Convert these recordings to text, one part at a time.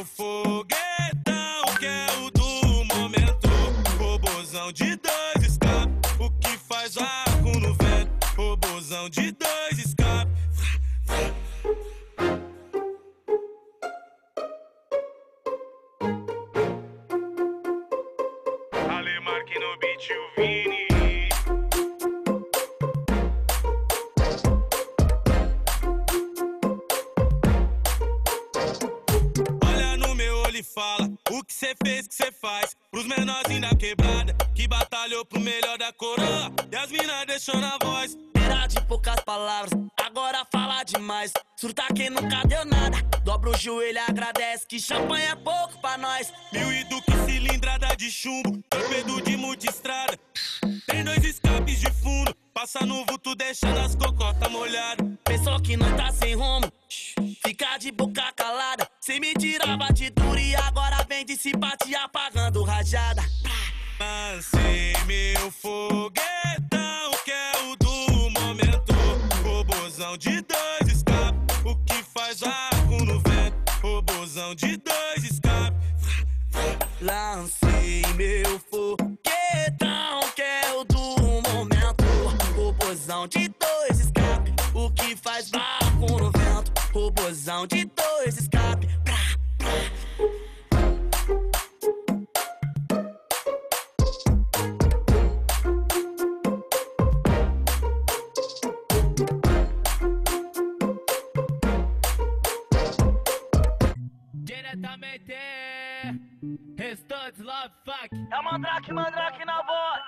meu foguetão, que é o do momento. Robozão de dois escapes, o que faz arco no vento. Robozão de dois escapes. Alemar que no beat o Vini. Olha no meu olho e fala o que cê fez, que cê faz. Pros menorzinhos da quebrada, que batalhou pro melhor da coroa. E as minas deixou na voz. Era de poucas palavras, agora fala demais. Surta quem nunca deu nada, dobra o joelho e agradece. Que champanhe é pouco pra nós. 1000 e duque cilindrada de chumbo, torpedo de multistrada. Tem dois escapes de fundo, passa no vulto deixando as cocotas molhadas. Pensou que não tá sem rumo, fica de boca calada. Cê me tirava de duro e agora vem de simpatia apagando rajada. Lancei meu foguetão, que é o do momento. Robozão de dois escapes, o que faz arco no vento. Robozão de dois escapes. Lancei meu foguetão, que é o do momento. Robozão de dois escape, o que faz barco no vento. Robozão de dois escape. Diretamente, Restantes Love Fuck. É Mandrake na voz.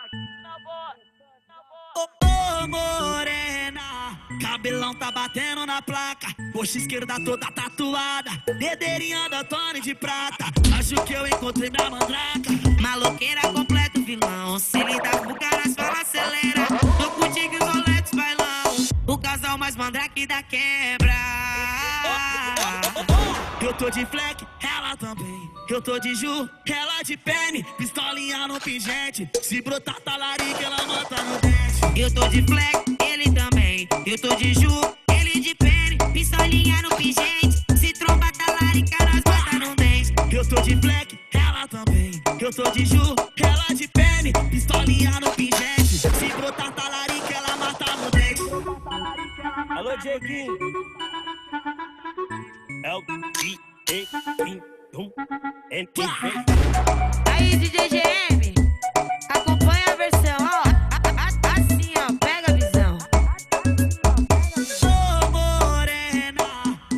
Ô morena, cabelão tá batendo na placa. Coxa esquerda toda tatuada, dedeirinha da Tony de prata. Acho que eu encontrei minha mandraca. Maloqueira completo vilão, se lidar com caras fala acelera. Tô contigo e roletes bailão, o casal mais mandrake da quebra. Eu tô de fleck, ela também. Eu tô de Ju, ela de pene. Pistolinha no pingente, se brotar talarica ela mata no dente. Eu tô de fleck, ele também. Eu tô de Ju, ele de pene. Pistolinha no pingente, se tromba talarica nós mata no dente. Eu tô de fleck, ela também. Eu tô de Ju, ela de pene. Pistolinha no pingente, se brotar talarica ela mata no dente. Alô, Dieguinho. É o D-E-N-V. Aí, DJ GM, acompanha a versão, ó. Assim, ó, pega a visão. Ô morena,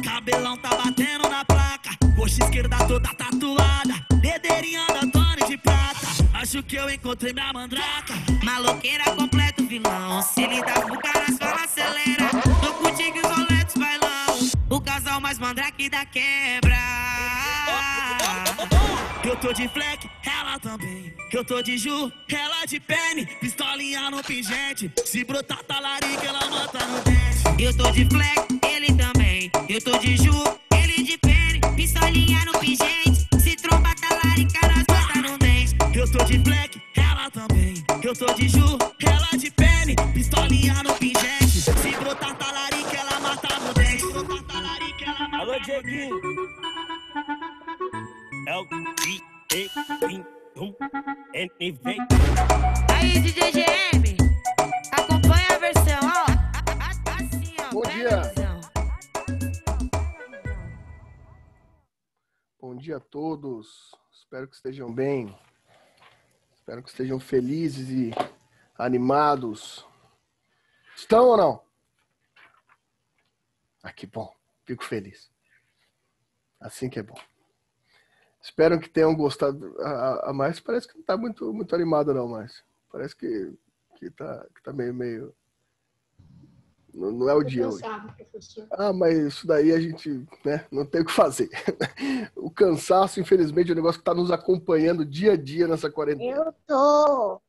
cabelão tá batendo na placa. Coxa esquerda toda tatuada, dedeirinha da Tony de prata. Acho que eu encontrei minha mandraca. Maloqueira completo vilão, se lidar com caras fala acelera. Tô contigo e os roletes bailão, o casal mais mandrake da quebra. Eu tô de fleck, ela também. Eu tô de Ju, ela de pene. Pistolinha no pingente, se brotar talarica ela mata no dente. Eu tô de fleck, ele também. Eu tô de Ju, ele de pene. Pistolinha no pingente, se tromba talarica nós mata no dente. Eu tô de fleck, ela também. Eu tô de Ju, ela de pene. Pistolinha no pingente, se brotar talarica ela mata no dente. Alô, Dieguinho. É o D-E-N-V. Aí, DJ GM, acompanha a versão, ó. Assim, ó, Bom pega dia. a visão. Bom dia a todos. Espero que estejam bem. Espero que estejam felizes e animados. Estão ou não? Ah, que bom. Fico feliz. Assim que é bom. Espero que tenham gostado. A mais parece que não está muito animado não, mas parece que tá meio. Não é o dia hoje. Professor. Ah, mas isso daí a gente, né, não tem o que fazer. O cansaço, infelizmente, é um negócio que está nos acompanhando dia a dia nessa quarentena. Eu tô.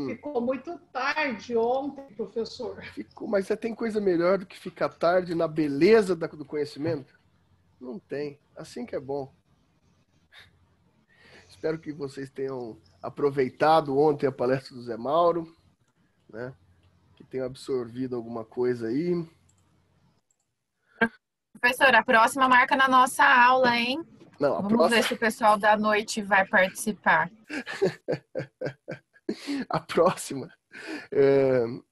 Ficou muito tarde ontem, professor. Ficou, mas tem coisa melhor do que ficar tarde na beleza do conhecimento? Não tem. Assim que é bom. Espero que vocês tenham aproveitado ontem a palestra do Zé Mauro, né? Que tenham absorvido alguma coisa aí. Professora, a próxima marca na nossa aula, hein? Não, a Vamos ver se o pessoal da noite vai participar. A próxima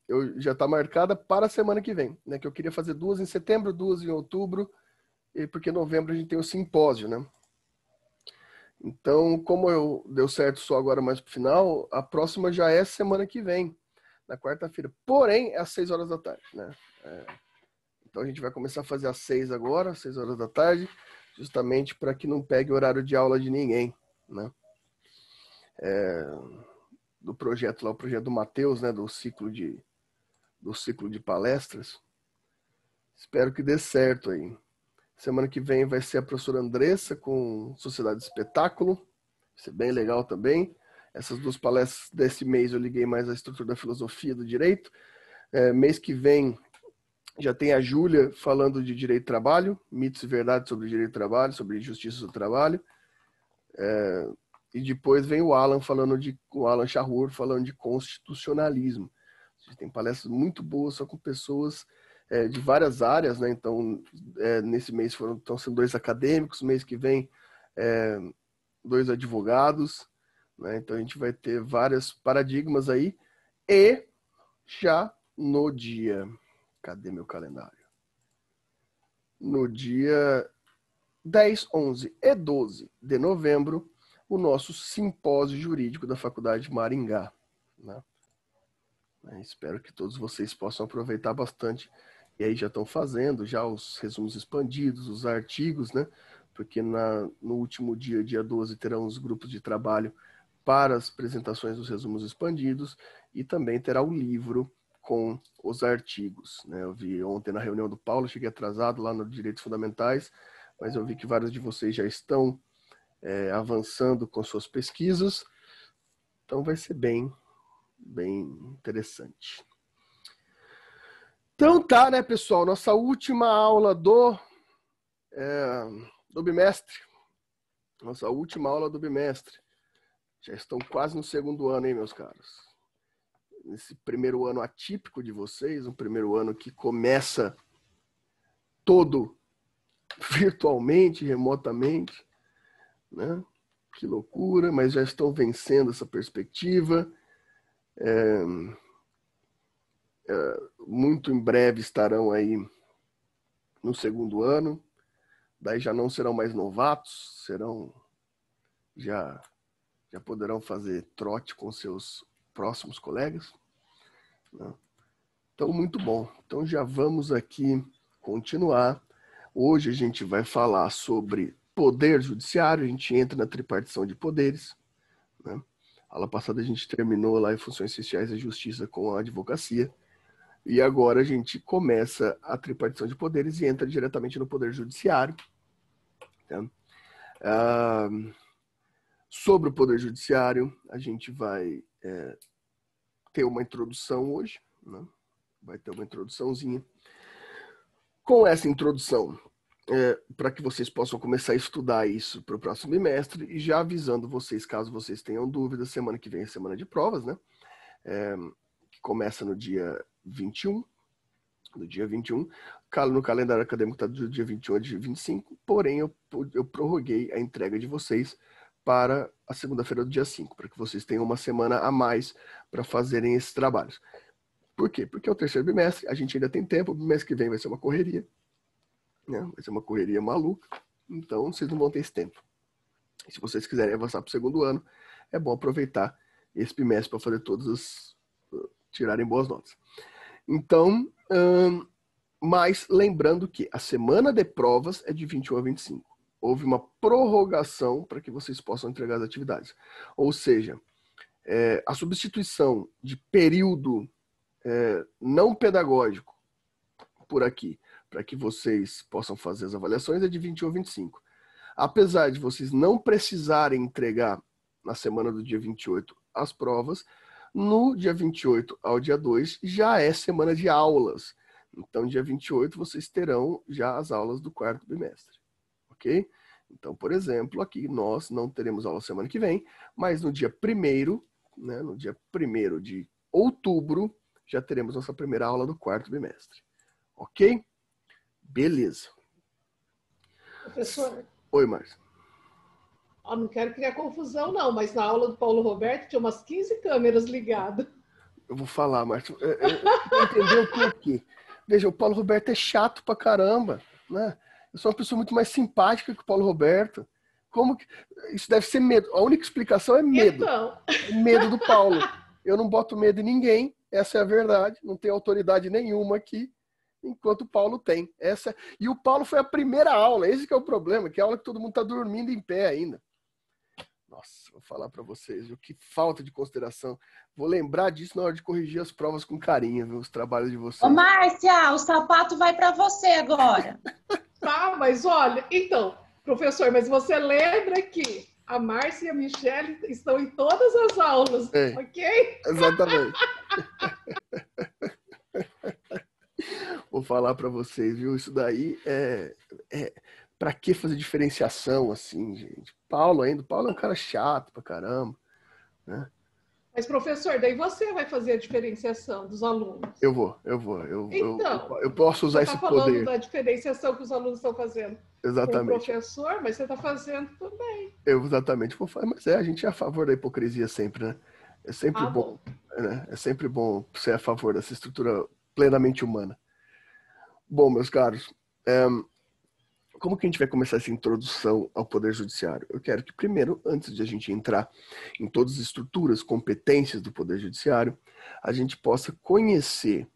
eu já está marcada para a semana que vem, né? Que eu queria fazer 2 em setembro, 2 em outubro, porque em novembro a gente tem o simpósio, né? Então, como deu certo só agora mais pro final, a próxima já é semana que vem, na quarta-feira. Porém, é às 6 horas da tarde, né? Então a gente vai começar a fazer às 6 agora, às 6 horas da tarde, justamente para que não pegue o horário de aula de ninguém, né? Do projeto lá, o projeto do Matheus, né? Do ciclo de palestras. Espero que dê certo aí. Semana que vem vai ser a professora Andressa com Sociedade de Espetáculo. Vai ser bem legal também. Essas 2 palestras desse mês eu liguei mais à estrutura da filosofia do direito. Mês que vem já tem a Júlia falando de direito do trabalho, mitos e verdades sobre direito do trabalho, sobre justiça do trabalho. E depois vem o Alan Charrur falando de constitucionalismo. Tem palestras muito boas, só com pessoas de várias áreas, né? Então, nesse mês estão sendo 2 acadêmicos, mês que vem 2 advogados, né? Então a gente vai ter vários paradigmas aí. E já no dia... Cadê meu calendário? No dia 10, 11 e 12 de novembro, o nosso simpósio jurídico da Faculdade de Maringá, né? Espero que todos vocês possam aproveitar bastante. E aí já estão fazendo já os resumos expandidos, os artigos, né? Porque no último dia 12, terão os grupos de trabalho para as apresentações dos resumos expandidos e também terá o livro com os artigos, né? Eu vi ontem na reunião do Paulo, cheguei atrasado lá no Direitos Fundamentais, mas eu vi que vários de vocês já estão avançando com suas pesquisas, então vai ser bem interessante. Então tá, né, pessoal? Nossa última aula do bimestre. Nossa última aula do bimestre. Já estão quase no segundo ano, hein, meus caros? Nesse primeiro ano atípico de vocês, um primeiro ano que começa todo virtualmente, remotamente, né? Que loucura, mas já estão vencendo essa perspectiva. Muito em breve estarão aí no segundo ano, daí já não serão mais novatos, já poderão fazer trote com seus próximos colegas, né? Então, muito bom. Então, já vamos aqui continuar. Hoje a gente vai falar sobre poder judiciário, a gente entra na tripartição de poderes, né? A aula passada a gente terminou lá em funções essenciais da justiça com a advocacia, e agora a gente começa a tripartição de poderes e entra diretamente no poder judiciário, né? Sobre o poder judiciário, a gente vai ter uma introdução hoje, né? Vai ter uma introduçãozinha. Com essa introdução, para que vocês possam começar a estudar isso para o próximo bimestre, e já avisando vocês, caso vocês tenham dúvidas, semana que vem é semana de provas, né? Que começa no dia 21. No dia 21. No calendário acadêmico está do dia 21 a dia 25, porém eu prorroguei a entrega de vocês para a segunda-feira do dia 5, para que vocês tenham uma semana a mais para fazerem esses trabalhos. Por quê? Porque é o terceiro bimestre, a gente ainda tem tempo, o bimestre que vem vai ser uma correria, né? Vai ser uma correria maluca, então vocês não vão ter esse tempo. E se vocês quiserem avançar para o segundo ano, é bom aproveitar esse bimestre para fazer tirarem boas notas. Então, mas lembrando que a semana de provas é de 21 a 25. Houve uma prorrogação para que vocês possam entregar as atividades. Ou seja, a substituição de período não pedagógico por aqui, para que vocês possam fazer as avaliações, é de 21 a 25. Apesar de vocês não precisarem entregar na semana do dia 28 as provas, no dia 28 ao dia 2 já é semana de aulas. Então, dia 28 vocês terão já as aulas do quarto bimestre. Ok? Então, por exemplo, aqui nós não teremos aula semana que vem, mas no dia 1º, né, no dia 1º de outubro, já teremos nossa primeira aula do quarto bimestre. Ok? Beleza. Professor, Oi, Márcia. Ó, não quero criar confusão, não, mas na aula do Paulo Roberto tinha umas 15 câmeras ligadas. Eu vou falar, Márcio. Eu entender o porquê. Veja, o Paulo Roberto é chato pra caramba, né? Eu sou uma pessoa muito mais simpática que o Paulo Roberto. Como que... Isso deve ser medo. A única explicação é medo. Então, Medo do Paulo. Eu não boto medo em ninguém, essa é a verdade. Não tenho autoridade nenhuma aqui, enquanto o Paulo tem. E o Paulo foi a primeira aula, esse que é o problema, que é a aula que todo mundo está dormindo em pé ainda. Nossa, vou falar para vocês, viu? Que falta de consideração. Vou lembrar disso na hora de corrigir as provas com carinho, viu? Os trabalhos de vocês. Ô, Márcia, o sapato vai para você agora. tá, mas olha, então, professor, mas você lembra que a Márcia e a Michelle estão em todas as aulas, ok? Exatamente. Vou falar para vocês, viu? Isso daí para que fazer diferenciação assim, gente? Paulo é um cara chato pra caramba, né? Mas, professor, daí você vai fazer a diferenciação dos alunos. Eu vou. Então, eu posso usar esse poder. Você está falando da diferenciação que os alunos estão fazendo. Exatamente. Com o professor, mas você está fazendo também. Eu exatamente vou fazer, mas a gente é a favor da hipocrisia sempre, né? É sempre bom, né? É sempre bom ser a favor dessa estrutura plenamente humana. Bom, meus caros, como que a gente vai começar essa introdução ao Poder Judiciário? Eu quero que primeiro, antes de a gente entrar em todas as estruturas, competências do Poder Judiciário, a gente possa conhecer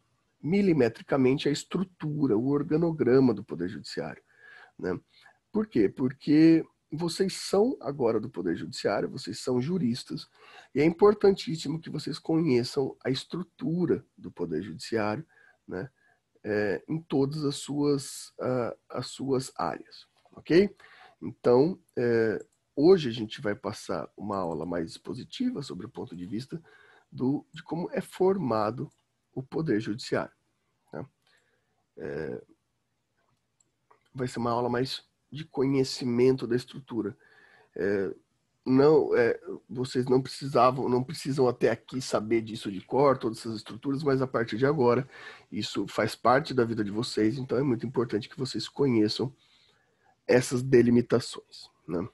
milimetricamente a estrutura, o organograma do Poder Judiciário, né? Por quê? Porque vocês são agora do Poder Judiciário, vocês são juristas, e é importantíssimo que vocês conheçam a estrutura do Poder Judiciário, né? Em todas as suas áreas, ok? Então, hoje a gente vai passar uma aula mais expositiva sobre o ponto de vista de como é formado o Poder Judiciário, né? Vai ser uma aula mais de conhecimento da estrutura. Vocês não precisam até aqui saber disso de cor, todas essas estruturas, mas a partir de agora, isso faz parte da vida de vocês, então é muito importante que vocês conheçam essas delimitações, né?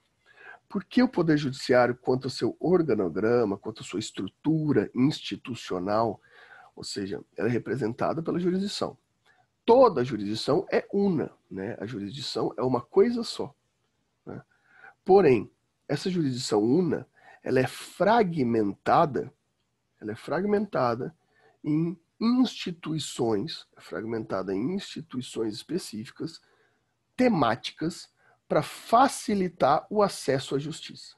Porque o Poder Judiciário, quanto ao seu organograma, quanto à sua estrutura institucional, ou seja, ela é representada pela jurisdição. Toda jurisdição é una, né? A jurisdição é uma coisa só, né? Porém, essa jurisdição una, ela é fragmentada em instituições específicas, temáticas, para facilitar o acesso à justiça.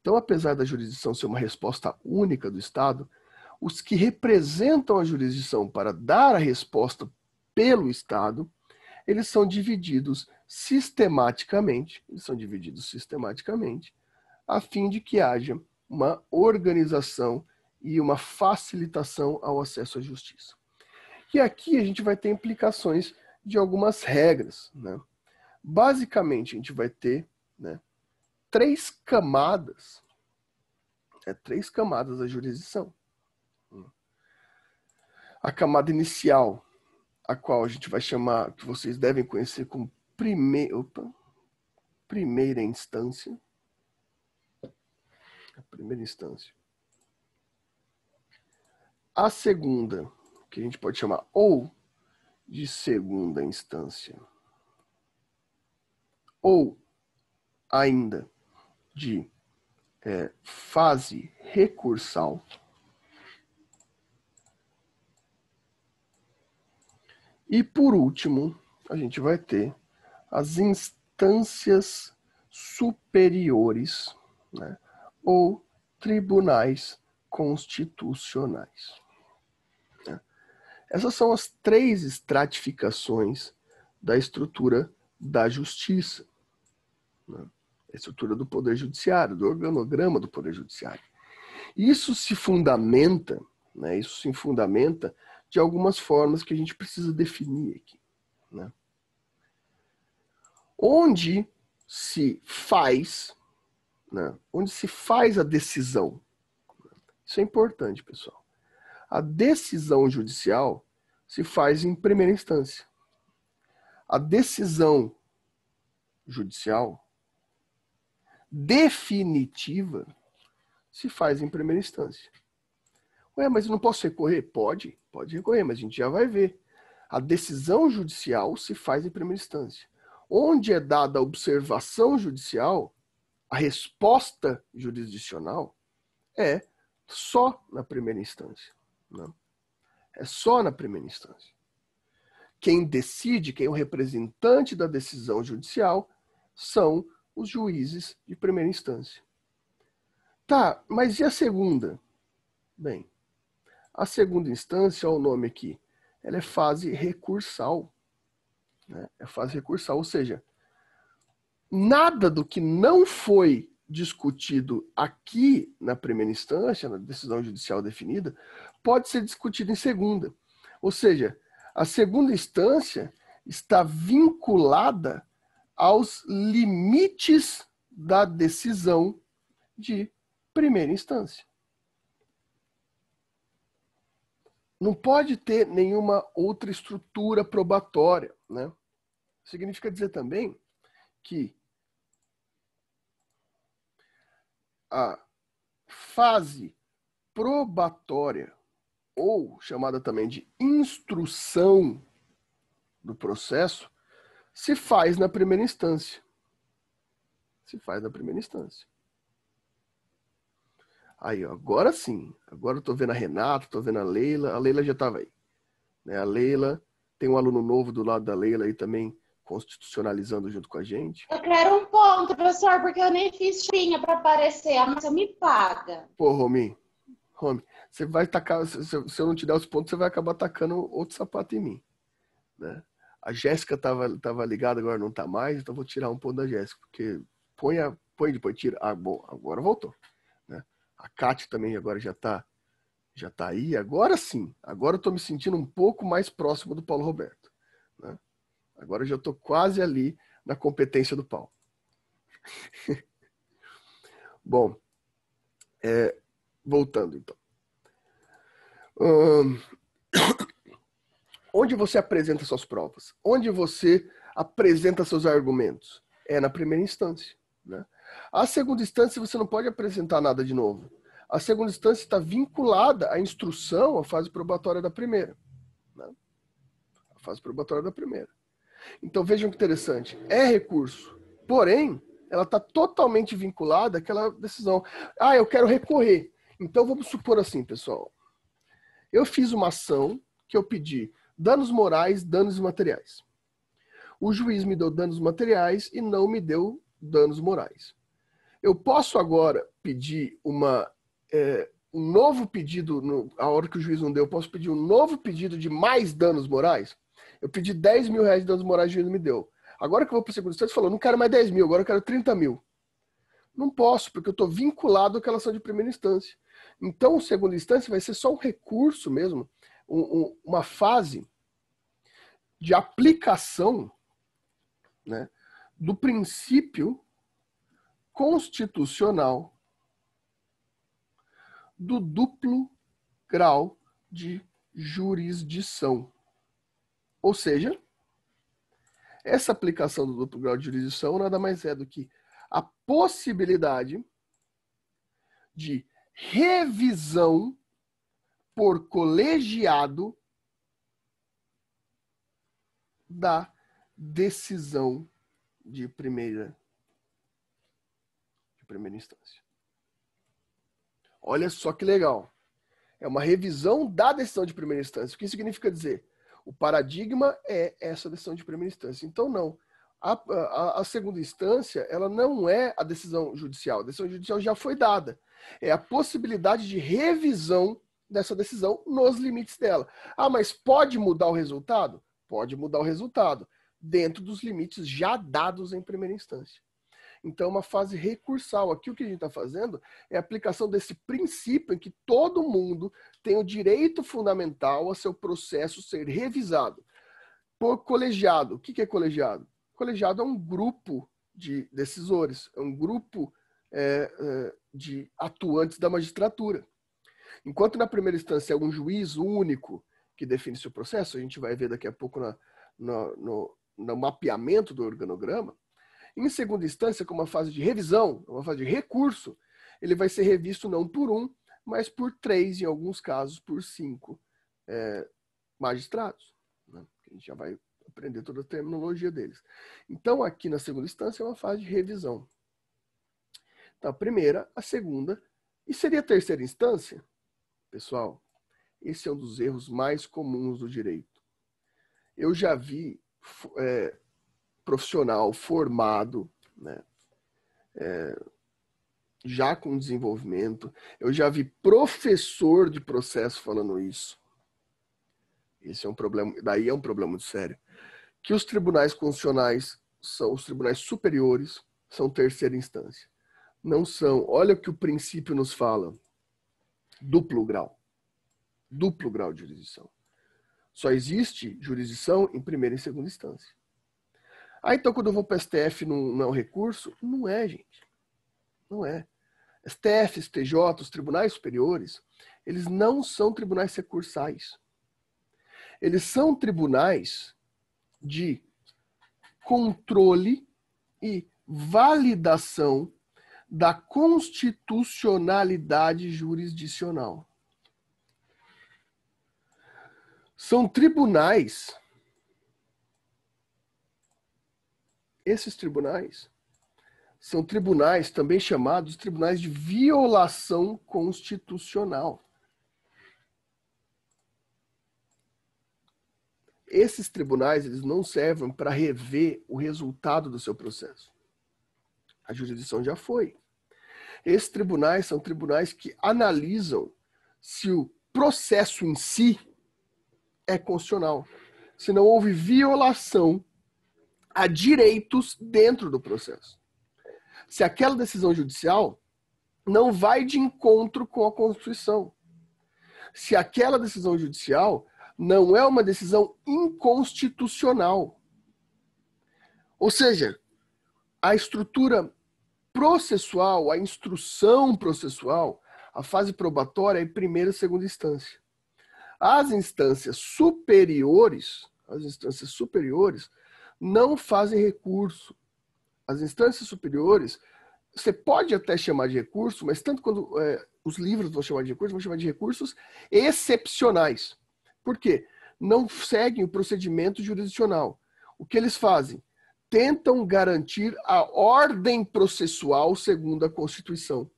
Então, apesar da jurisdição ser uma resposta única do Estado, os que representam a jurisdição para dar a resposta pelo Estado, eles são divididos sistematicamente, a fim de que haja uma organização e uma facilitação ao acesso à justiça. E aqui a gente vai ter implicações de algumas regras, né? Basicamente, a gente vai ter, né, três camadas da jurisdição. A camada inicial, a qual a gente vai chamar, que vocês devem conhecer como primeira instância. A primeira instância. A segunda, que a gente pode chamar ou de segunda instância, ou ainda de fase recursal. E, por último, a gente vai ter as instâncias superiores, né, ou tribunais constitucionais. Né? Essas são as três estratificações da estrutura da justiça, né? A estrutura do Poder Judiciário, do organograma do Poder Judiciário. Isso se fundamenta, né, de algumas formas que a gente precisa definir aqui, né? Onde se faz a decisão. Isso é importante, pessoal. A decisão judicial se faz em primeira instância. A decisão judicial definitiva se faz em primeira instância. Ué, mas eu não posso recorrer? Pode recorrer, mas a gente já vai ver. A decisão judicial se faz em primeira instância. Onde é dada a observação judicial, a resposta jurisdicional é só na primeira instância. Não? É só na primeira instância. Quem decide, quem é o representante da decisão judicial, são os juízes de primeira instância. Tá, mas e a segunda? Bem, a segunda instância, olha o nome aqui, ela é fase recursal. Né? É fase recursal, ou seja, nada do que não foi discutido aqui na primeira instância, na decisão judicial definida, pode ser discutido em segunda. Ou seja, a segunda instância está vinculada aos limites da decisão de primeira instância. Não pode ter nenhuma outra estrutura probatória, né? Significa dizer também que a fase probatória, ou chamada também de instrução do processo, se faz na primeira instância. Se faz na primeira instância. Aí, ó, agora sim. Agora eu tô vendo a Renata, tô vendo a Leila. A Leila já estava aí. Né? A Leila, tem um aluno novo do lado da Leila aí também, constitucionalizando junto com a gente. Eu quero um ponto, professor, porque eu nem fiz chapinha para aparecer. A moça me paga. Pô, Romi, você vai tacar, se eu não te der os pontos, você vai acabar tacando outro sapato em mim. Né? A Jéssica tava ligada, agora não tá mais, então vou tirar um ponto da Jéssica, porque põe depois, tira. Ah, bom, agora voltou. Né? A Kátia também agora já tá aí. Agora sim, agora eu tô me sentindo um pouco mais próximo do Paulo Roberto. Né? Agora eu já tô quase ali na competência do Paulo. Bom, voltando então. Onde você apresenta suas provas? Onde você apresenta seus argumentos? É na primeira instância. Né? A segunda instância você não pode apresentar nada de novo. A segunda instância está vinculada à instrução, à fase probatória da primeira. Né? A fase probatória da primeira. Então vejam que interessante. É recurso, porém, ela está totalmente vinculada àquela decisão. Ah, eu quero recorrer. Então vamos supor assim, pessoal. Eu fiz uma ação que eu pedi danos morais, danos materiais. O juiz me deu danos materiais e não me deu danos morais. Eu posso agora pedir um novo pedido, a hora que o juiz não deu, eu posso pedir um novo pedido de mais danos morais? Eu pedi 10 mil reais de danos morais e o juiz me deu. Agora que eu vou para a segunda instância, falou, não quero mais 10 mil, agora eu quero 30 mil. Não posso, porque eu estou vinculado àquela ação de primeira instância. Então, segunda instância vai ser só um recurso mesmo, uma fase de aplicação, né, do princípio constitucional do duplo grau de jurisdição. Ou seja, essa aplicação do duplo grau de jurisdição nada mais é do que a possibilidade de revisão por colegiado da decisão de primeira instância. Olha só que legal. É uma revisão da decisão de primeira instância. O que significa dizer? O paradigma é essa decisão de primeira instância. Então, não. A segunda instância, ela não é a decisão judicial. A decisão judicial já foi dada. É a possibilidade de revisão dessa decisão nos limites dela. Ah, mas pode mudar o resultado? Pode mudar o resultado, dentro dos limites já dados em primeira instância. Então, uma fase recursal. Aqui o que a gente está fazendo é a aplicação desse princípio em que todo mundo tem o direito fundamental a seu processo ser revisado por colegiado. O que é colegiado? Colegiado é um grupo de decisores, é um grupo de atuantes da magistratura. Enquanto na primeira instância é um juiz único que define seu processo, a gente vai ver daqui a pouco no mapeamento do organograma, Em segunda instância, como uma fase de revisão, uma fase de recurso, ele vai ser revisto não por 1, mas por 3, em alguns casos, por 5 magistrados. Né? A gente já vai aprender toda a terminologia deles. Então, aqui na segunda instância, é uma fase de revisão. Então, a primeira, a segunda, e seria a terceira instância? Pessoal, esse é um dos erros mais comuns do direito. Eu já vi profissional formado, né, já com desenvolvimento, eu já vi professor de processo falando isso. Esse é um problema, daí é um problema muito sério. Que os tribunais constitucionais são os tribunais superiores, são terceira instância. Não são, olha o que o princípio nos fala, duplo grau de jurisdição. Só existe jurisdição em primeira e segunda instância. Então quando eu vou para o STF não é um recurso? Não é, gente. Não é. STF, STJ, os tribunais superiores, eles não são tribunais recursais. Eles são tribunais de controle e validação da constitucionalidade jurisdicional. São tribunais, esses tribunais, são tribunais também chamados tribunais de violação constitucional. Esses tribunais, eles não servem para rever o resultado do seu processo. A jurisdição já foi. Esses tribunais são tribunais que analisam se o processo em si é constitucional. Se não houve violação a direitos dentro do processo. Se aquela decisão judicial não vai de encontro com a Constituição. Se aquela decisão judicial não é uma decisão inconstitucional. Ou seja, a estrutura processual, a instrução processual, a fase probatória é em primeira e segunda instância. As instâncias superiores não fazem recurso. As instâncias superiores, você pode até chamar de recurso, mas tanto quando os livros vão chamar de recurso, vão chamar de recursos excepcionais. Por quê? Não seguem o procedimento jurisdicional. O que eles fazem? Tentam garantir a ordem processual segundo a Constituição.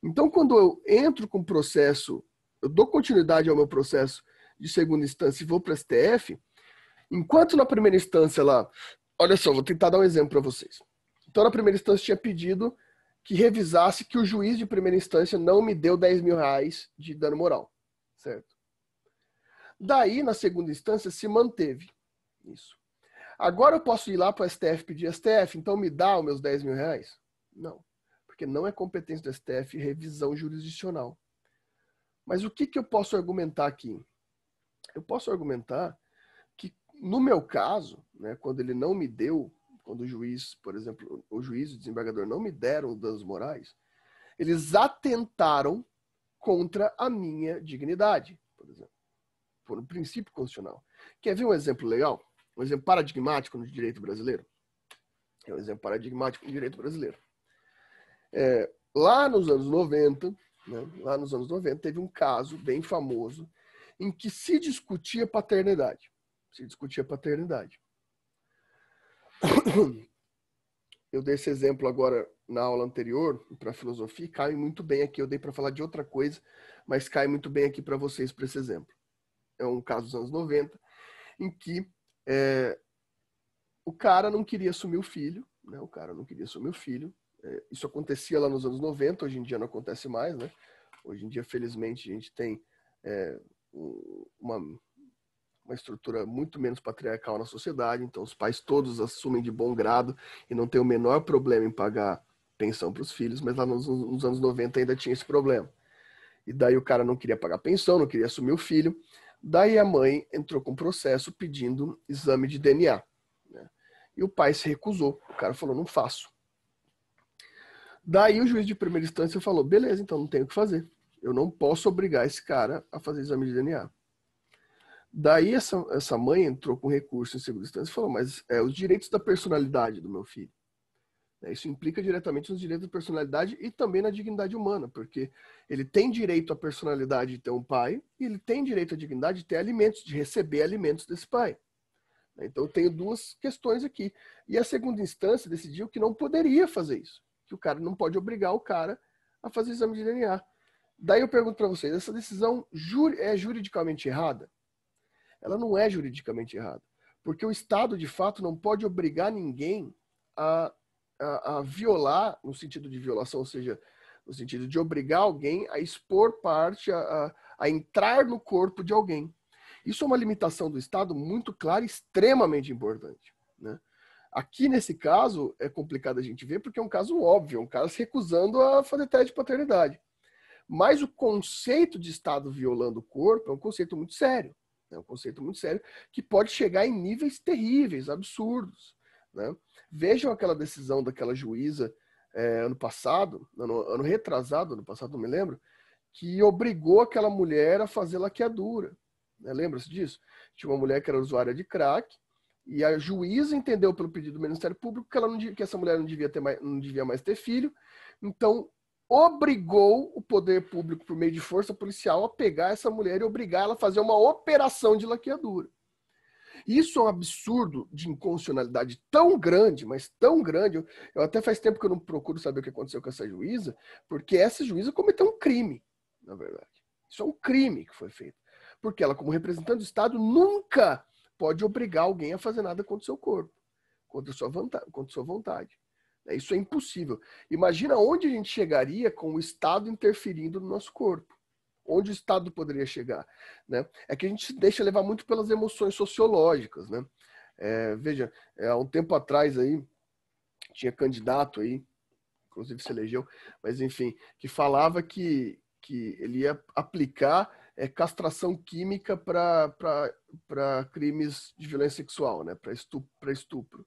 Então, quando eu entro com o processo, eu dou continuidade ao meu processo de segunda instância e vou para o STF, enquanto na primeira instância lá, olha só, vou tentar dar um exemplo para vocês. Então, na primeira instância, tinha pedido que revisasse que o juiz de primeira instância não me deu 10 mil reais de dano moral, certo? Daí, na segunda instância, se manteve isso. Agora eu posso ir lá para o STF e pedir, STF, então me dá os meus 10 mil reais? Não, porque não é competência do STF revisão jurisdicional. Mas o que eu posso argumentar aqui? Eu posso argumentar que, no meu caso, né, quando ele não me deu, quando o juiz, por exemplo, o juiz e o desembargador não me deram danos morais, eles atentaram contra a minha dignidade, por exemplo, por um princípio constitucional. Quer ver um exemplo legal? Um exemplo paradigmático no direito brasileiro? É um exemplo paradigmático no direito brasileiro. Lá nos anos 90, teve um caso bem famoso em que se discutia paternidade. Eu dei esse exemplo agora na aula anterior, para filosofia, e cai muito bem aqui. Eu dei para falar de outra coisa, mas cai muito bem aqui para vocês, para esse exemplo. É um caso dos anos 90, em que o cara não queria assumir o filho, né? Isso acontecia lá nos anos 90, hoje em dia não acontece mais, né? Hoje em dia, felizmente, a gente tem uma estrutura muito menos patriarcal na sociedade, então os pais todos assumem de bom grado e não tem o menor problema em pagar pensão para os filhos, mas lá nos anos 90 ainda tinha esse problema. E daí o cara não queria pagar pensão, não queria assumir o filho, daí a mãe entrou com um processo pedindo exame de DNA. Né? E o pai se recusou, o cara falou, não faço. Daí o juiz de primeira instância falou, beleza, então não tenho o que fazer. Eu não posso obrigar esse cara a fazer exame de DNA. Daí essa mãe entrou com recurso em segunda instância e falou, mas os direitos da personalidade do meu filho. Isso implica diretamente nos direitos da personalidade e também na dignidade humana, porque ele tem direito à personalidade de ter um pai e ele tem direito à dignidade de ter alimentos, de receber alimentos desse pai. Então eu tenho duas questões aqui. E a segunda instância decidiu que não poderia fazer isso, que o cara não pode obrigar o cara a fazer exame de DNA. Daí eu pergunto para vocês, essa decisão é juridicamente errada? Ela não é juridicamente errada, porque o Estado, de fato, não pode obrigar ninguém a violar, no sentido de violação, ou seja, no sentido de obrigar alguém a expor parte, a entrar no corpo de alguém. Isso é uma limitação do Estado muito clara e extremamente importante, né? Aqui, nesse caso, é complicado a gente ver porque é um caso óbvio, um cara se recusando a fazer teste de paternidade. Mas o conceito de Estado violando o corpo é um conceito muito sério. É um conceito muito sério que pode chegar em níveis terríveis, absurdos, né? Vejam aquela decisão daquela juíza ano passado, ano retrasado, ano passado não me lembro, que obrigou aquela mulher a fazer laqueadura. Né? Lembra-se disso? Tinha uma mulher que era usuária de crack e a juíza entendeu pelo pedido do Ministério Público que essa mulher não devia mais ter filho, então obrigou o poder público, por meio de força policial, a pegar essa mulher e obrigar ela a fazer uma operação de laqueadura. Isso é um absurdo de inconstitucionalidade tão grande, mas tão grande. Eu até faz tempo que eu não procuro saber o que aconteceu com essa juíza, porque essa juíza cometeu um crime, na verdade. Isso é um crime que foi feito. Porque ela, como representante do Estado, nunca pode obrigar alguém a fazer nada contra o seu corpo, contra a sua vontade. Isso é impossível. Imagina onde a gente chegaria com o Estado interferindo no nosso corpo. Onde o Estado poderia chegar, né? É que a gente se deixa levar muito pelas emoções sociológicas, né? Veja, há um tempo atrás aí, tinha candidato aí, inclusive se elegeu, mas enfim, que falava que ele ia aplicar castração química para crimes de violência sexual, né? Para estupro.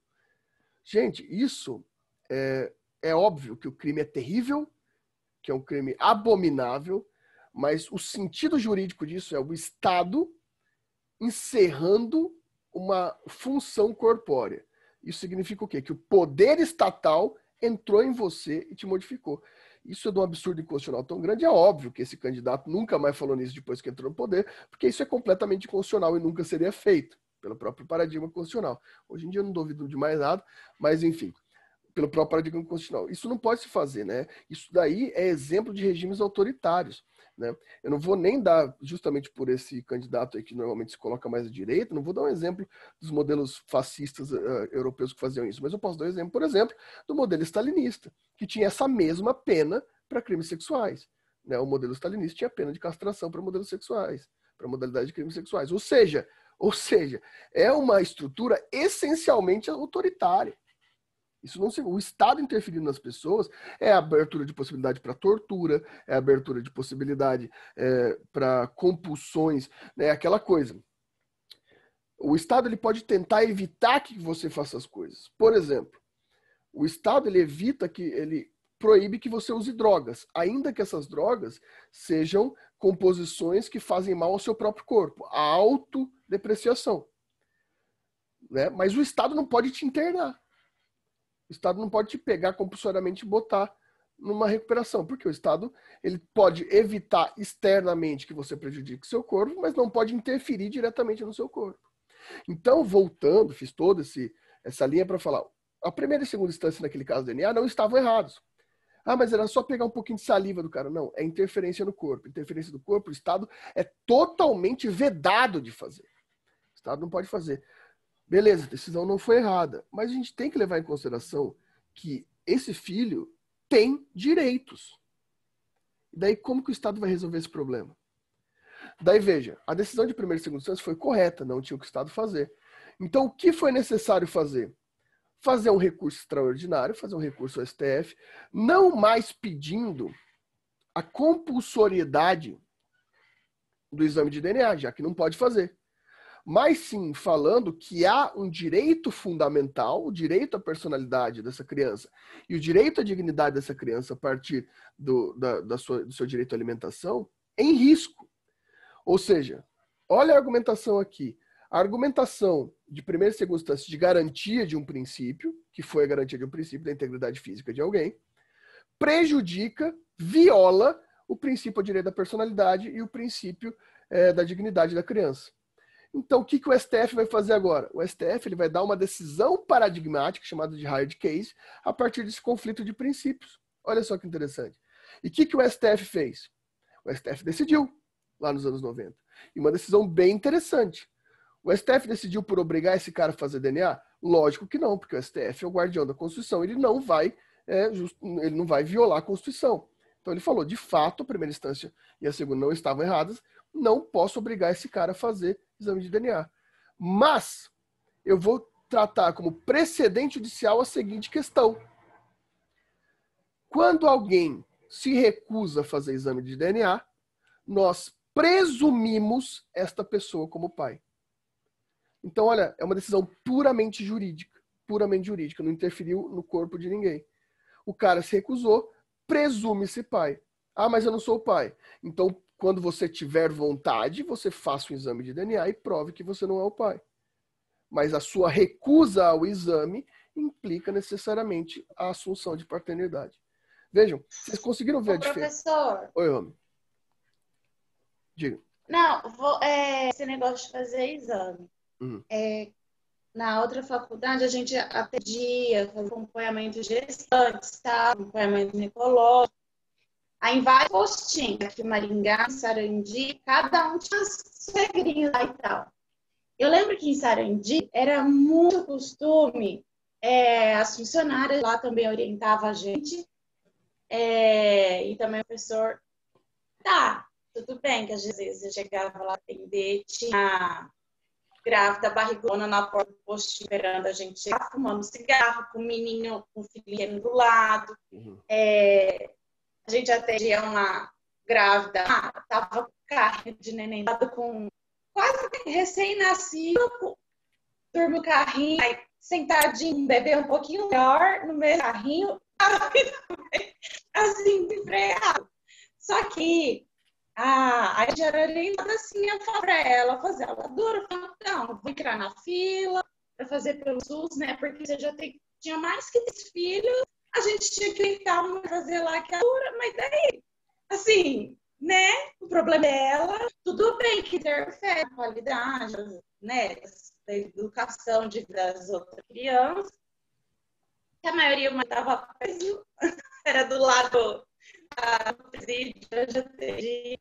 Gente, isso é óbvio que o crime é terrível, que é um crime abominável, mas o sentido jurídico disso é o Estado encerrando uma função corpórea. Isso significa o quê? Que o poder estatal entrou em você e te modificou. Isso é de um absurdo inconstitucional tão grande. É óbvio que esse candidato nunca mais falou nisso depois que entrou no poder, porque isso é completamente inconstitucional e nunca seria feito pelo próprio paradigma constitucional. Hoje em dia eu não duvido de mais nada, mas enfim, pelo próprio paradigma constitucional. Isso não pode se fazer, né? Isso daí é exemplo de regimes autoritários, né? Eu não vou nem dar, justamente por esse candidato aí que normalmente se coloca mais à direita, não vou dar um exemplo dos modelos fascistas europeus que faziam isso, mas eu posso dar um exemplo, por exemplo, do modelo stalinista, que tinha essa mesma pena para crimes sexuais, né? O modelo stalinista tinha pena de castração para modelos sexuais, para modalidade de crimes sexuais. Ou seja, é uma estrutura essencialmente autoritária. Isso não o Estado interferindo nas pessoas é a abertura de possibilidade para tortura, é a abertura de possibilidade para compulsões, né? Aquela coisa. O Estado ele pode tentar evitar que você faça as coisas. Por exemplo, o Estado ele proíbe que você use drogas, ainda que essas drogas sejam composições que fazem mal ao seu próprio corpo, a autodepreciação, né? Mas o Estado não pode te internar. O Estado não pode te pegar compulsoriamente e botar numa recuperação, porque o Estado ele pode evitar externamente que você prejudique seu corpo, mas não pode interferir diretamente no seu corpo. Então, voltando, fiz toda essa linha para falar, a primeira e segunda instância naquele caso do DNA não estavam errados. Ah, mas era só pegar um pouquinho de saliva do cara. Não, é interferência no corpo. Interferência do corpo, o Estado é totalmente vedado de fazer. O Estado não pode fazer. Beleza, a decisão não foi errada, mas a gente tem que levar em consideração que esse filho tem direitos. E daí como que o Estado vai resolver esse problema? Daí veja, a decisão de primeira e segunda instância foi correta, não tinha o que o Estado fazer. Então o que foi necessário fazer? Fazer um recurso extraordinário, fazer um recurso ao STF, não mais pedindo a compulsoriedade do exame de DNA, já que não pode fazer. Mas sim falando que há um direito fundamental, o direito à personalidade dessa criança e o direito à dignidade dessa criança a partir do seu direito à alimentação em risco. Ou seja, olha a argumentação aqui. A argumentação de primeira e segunda instância de garantia de um princípio, que foi a garantia de um princípio da integridade física de alguém, prejudica, viola o princípio do direito da personalidade e o princípio da dignidade da criança. Então, o que o STF vai fazer agora? O STF ele vai dar uma decisão paradigmática, chamada de hard case, a partir desse conflito de princípios. Olha só que interessante. E o que o STF fez? O STF decidiu, lá nos anos 90. E uma decisão bem interessante. O STF decidiu por obrigar esse cara a fazer DNA? Lógico que não, porque o STF é o guardião da Constituição. Ele não vai violar a Constituição. Então ele falou, de fato, a primeira instância e a segunda não estavam erradas, não posso obrigar esse cara a fazer exame de DNA. Mas eu vou tratar como precedente judicial a seguinte questão. Quando alguém se recusa a fazer exame de DNA, nós presumimos esta pessoa como pai. Então, olha, é uma decisão puramente jurídica, não interferiu no corpo de ninguém. O cara se recusou, presume-se pai. Ah, mas eu não sou o pai. Então, quando você tiver vontade, você faça um exame de DNA e prove que você não é o pai. Mas a sua recusa ao exame implica necessariamente a assunção de paternidade. Vejam, vocês conseguiram ver a diferença? Professor. Oi, homem. Diga. Não, esse negócio de fazer exame. Na outra faculdade, a gente atendia, fazia acompanhamento de gestantes, tá? Acompanhamento ginecológico. Aí em vários postinhos, aqui em Maringá, em Sarandi, cada um tinha as regrinhas lá e tal. Eu lembro que em Sarandi era muito costume, as funcionárias lá também orientavam a gente, e também o professor, tudo bem que às vezes eu chegava lá atender, tinha grávida, barrigona na porta do postinho esperando a gente chegar, fumando cigarro, com o menino, com o filhinho do lado. A gente atendia uma grávida, tava com carrinho de neném, com quase recém-nascido, dorme no carrinho, aí, sentadinho, um bebê um pouquinho maior, no mesmo carrinho, assim, freado. Só que a gente era orientada assim, a falar pra ela fazer a lavadura, não vou entrar na fila para fazer pelo SUS, né? Porque você já tinha mais que 10 filhos, a gente tinha que tentar fazer lá que a dura, mas daí, assim, né? O problema dela, tudo bem que interfere na qualidade, né? Da educação das outras crianças. A maioria estava preso, era do lado do presídio, eu já atendi.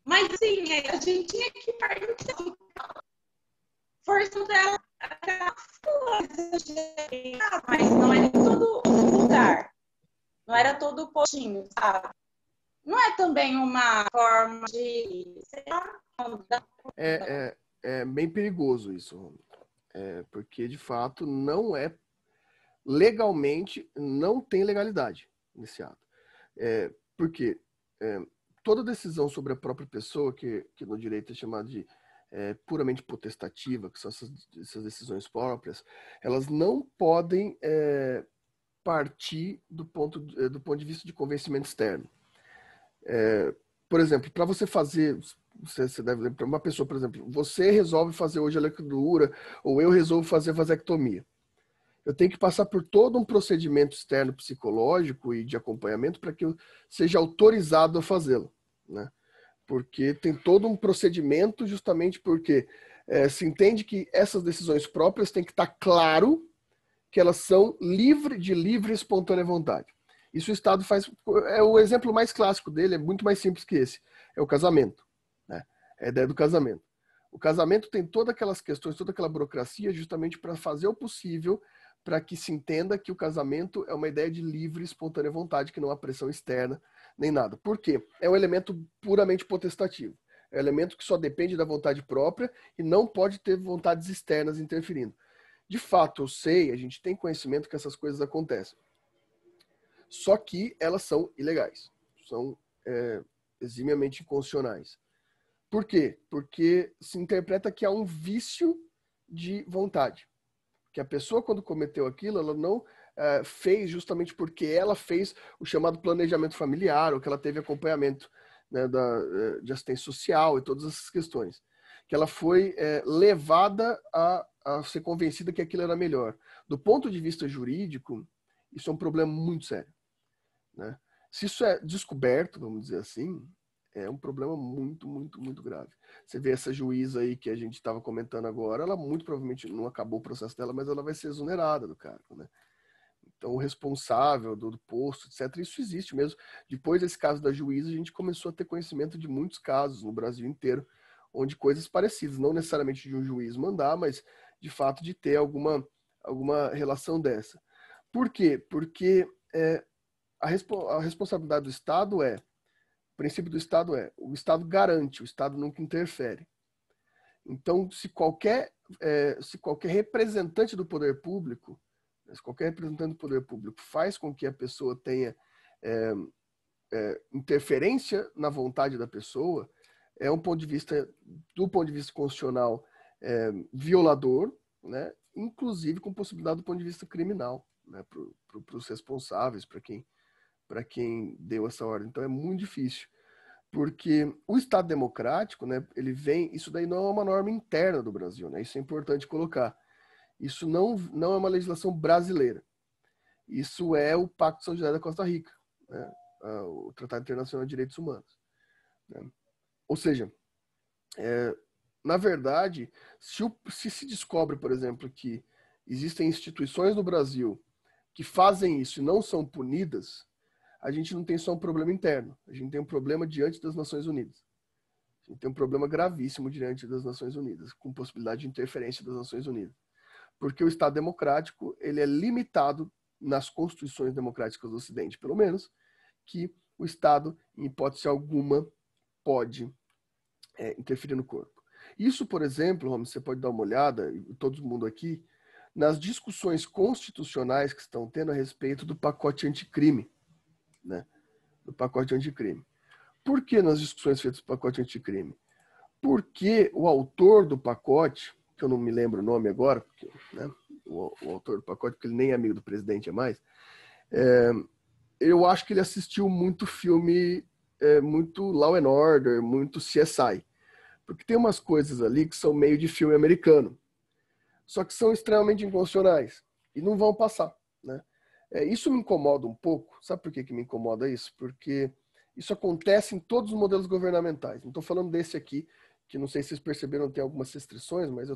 Mas assim, a gente tinha que perguntar. Força dela, mas não era em todo lugar. Não era todo postinho, sabe? Não é também uma forma de... sei lá, é bem perigoso isso, porque de fato não é legalmente, não tem legalidade nesse ato. Porque toda decisão sobre a própria pessoa, que no direito é chamada de puramente potestativa, que são essas decisões próprias, elas não podem partir do ponto de vista de convencimento externo. Por exemplo, para você fazer, você deve lembrar, para uma pessoa, por exemplo, você resolve fazer hoje a ligadura, ou eu resolvo fazer vasectomia. Eu tenho que passar por todo um procedimento externo psicológico e de acompanhamento para que eu seja autorizado a fazê-lo, né? Porque tem todo um procedimento justamente porque se entende que essas decisões próprias têm que estar claro que elas são de livre e espontânea vontade. Isso o Estado faz... o exemplo mais clássico dele é muito mais simples que esse. É o casamento, né? É a ideia do casamento. O casamento tem todas aquelas questões, toda aquela burocracia justamente para fazer o possível para que se entenda que o casamento é uma ideia de livre e espontânea vontade, que não há pressão externa nem nada. Por quê? É um elemento puramente potestativo. É um elemento que só depende da vontade própria e não pode ter vontades externas interferindo. De fato, eu sei, a gente tem conhecimento que essas coisas acontecem. Só que elas são ilegais. São eximiamente inconstitucionais. Por quê? Porque se interpreta que há um vício de vontade. Que a pessoa, quando cometeu aquilo, ela não fez justamente porque ela fez o chamado planejamento familiar, ou que ela teve acompanhamento né, de assistência social e todas essas questões, que ela foi levada a ser convencida que aquilo era melhor. Do ponto de vista jurídico, isso é um problema muito sério, né? Se isso é descoberto, vamos dizer assim, é um problema muito, muito, muito grave. Você vê essa juíza aí que a gente estava comentando agora, ela muito provavelmente não acabou o processo dela, mas ela vai ser exonerada do cargo, né? Então, o responsável do posto, etc., isso existe mesmo. Depois desse caso da juíza, a gente começou a ter conhecimento de muitos casos no Brasil inteiro, onde coisas parecidas, não necessariamente de um juiz mandar, mas de fato de ter alguma relação dessa. Por quê? Porque a responsabilidade do Estado o princípio do Estado o Estado garante, o Estado nunca interfere. Então, se qualquer representante do poder público, se qualquer representante do poder público faz com que a pessoa tenha interferência na vontade da pessoa, do ponto de vista constitucional, violador, né? Inclusive com possibilidade do ponto de vista criminal, né? Para os responsáveis, para quem deu essa ordem. Então é muito difícil, porque o Estado democrático, né? Isso daí não é uma norma interna do Brasil, né? Isso é importante colocar. Isso não é uma legislação brasileira. Isso é o Pacto de São José da Costa Rica, né? O Tratado Internacional de Direitos Humanos, né? Ou seja, na verdade, se descobre, por exemplo, que existem instituições no Brasil que fazem isso e não são punidas, a gente não tem só um problema interno, a gente tem um problema diante das Nações Unidas. A gente tem um problema gravíssimo diante das Nações Unidas, com possibilidade de interferência das Nações Unidas. Porque o Estado democrático, ele é limitado nas constituições democráticas do Ocidente, pelo menos, que o Estado, em hipótese alguma, pode interferir no corpo. Isso, por exemplo, Romy, você pode dar uma olhada, e todo mundo aqui, nas discussões constitucionais que estão tendo a respeito do pacote anticrime, né? Do pacote anticrime. Por que nas discussões feitas do pacote anticrime? Porque o autor do pacote, que eu não me lembro o nome agora, porque, né, o autor do pacote, porque ele nem é amigo do presidente é mais, eu acho que ele assistiu muito filme, muito Law and Order, muito CSI. Porque tem umas coisas ali que são meio de filme americano, só que são extremamente inconstitucionais e não vão passar, né? Isso me incomoda um pouco. Sabe por que me incomoda isso? Porque isso acontece em todos os modelos governamentais. Não estou falando desse aqui, que não sei se vocês perceberam, tem algumas restrições, mas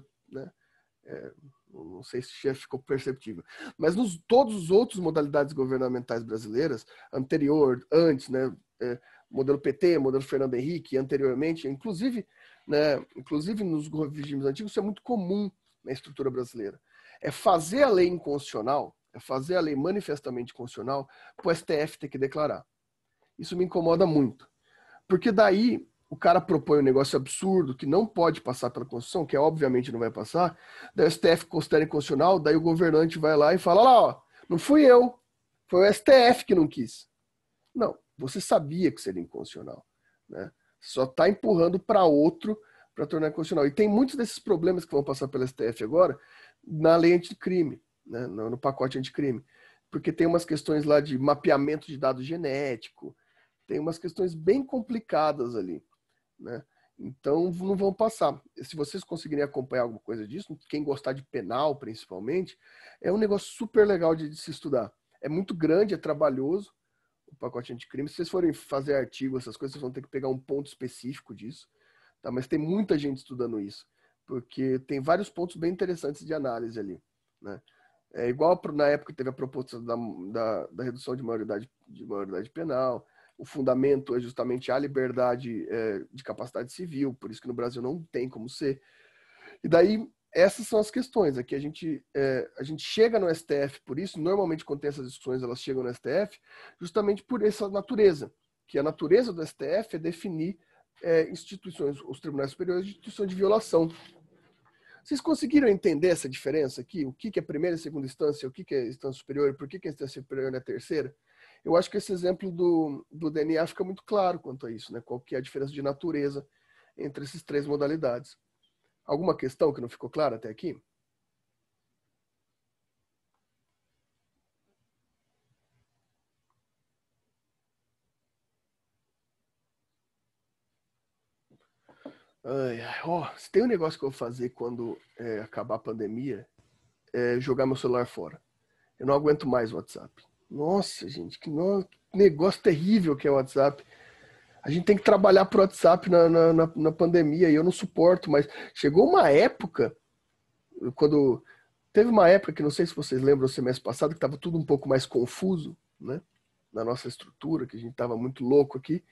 não sei se já ficou perceptível. Mas todos os outros modalidades governamentais brasileiras, antes, né, modelo PT, modelo Fernando Henrique, anteriormente, inclusive nos regimes antigos, isso é muito comum na estrutura brasileira. É fazer a lei inconstitucional, é fazer a lei manifestamente constitucional, para o STF ter que declarar. Isso me incomoda muito. Porque daí o cara propõe um negócio absurdo que não pode passar pela Constituição, que obviamente não vai passar, daí o STF considera inconstitucional, daí o governante vai lá e fala, lá, ó, não fui eu, foi o STF que não quis. Não, você sabia que seria inconstitucional, né? Só está empurrando para outro para tornar constitucional. E tem muitos desses problemas que vão passar pelo STF agora na lei anticrime, né? No pacote anticrime. Porque tem umas questões lá de mapeamento de dado genético, tem umas questões bem complicadas ali, né? Então não vão passar. Se vocês conseguirem acompanhar alguma coisa disso, quem gostar de penal principalmente, é um negócio super legal de se estudar. É muito grande, é trabalhoso o pacote anticrime. Se vocês forem fazer artigo, essas coisas, vocês vão ter que pegar um ponto específico disso, tá? Mas tem muita gente estudando isso, porque tem vários pontos bem interessantes de análise ali, né? É igual na época que teve a proposta da redução de maioridade penal. O fundamento é justamente a liberdade de capacidade civil, por isso que no Brasil não tem como ser. E daí, essas são as questões. Aqui a gente chega no STF por isso, normalmente quando tem essas discussões, elas chegam no STF, justamente por essa natureza, que a natureza do STF é definir instituições, os tribunais superiores, de instituição de violação. Vocês conseguiram entender essa diferença aqui? O que é primeira e segunda instância? O que é instância superior? Por que a instância superior não é terceira? Eu acho que esse exemplo do DNA fica muito claro quanto a isso, né? Qual que é a diferença de natureza entre essas três modalidades. Alguma questão que não ficou clara até aqui? Se tem um negócio que eu vou fazer quando acabar a pandemia, é jogar meu celular fora. Eu não aguento mais o WhatsApp. Nossa, gente, que negócio terrível que é o WhatsApp. A gente tem que trabalhar pro WhatsApp na pandemia e eu não suporto, mas chegou uma época, teve uma época que não sei se vocês lembram, o semestre passado, que estava tudo um pouco mais confuso, né? Na nossa estrutura, que a gente estava muito louco aqui,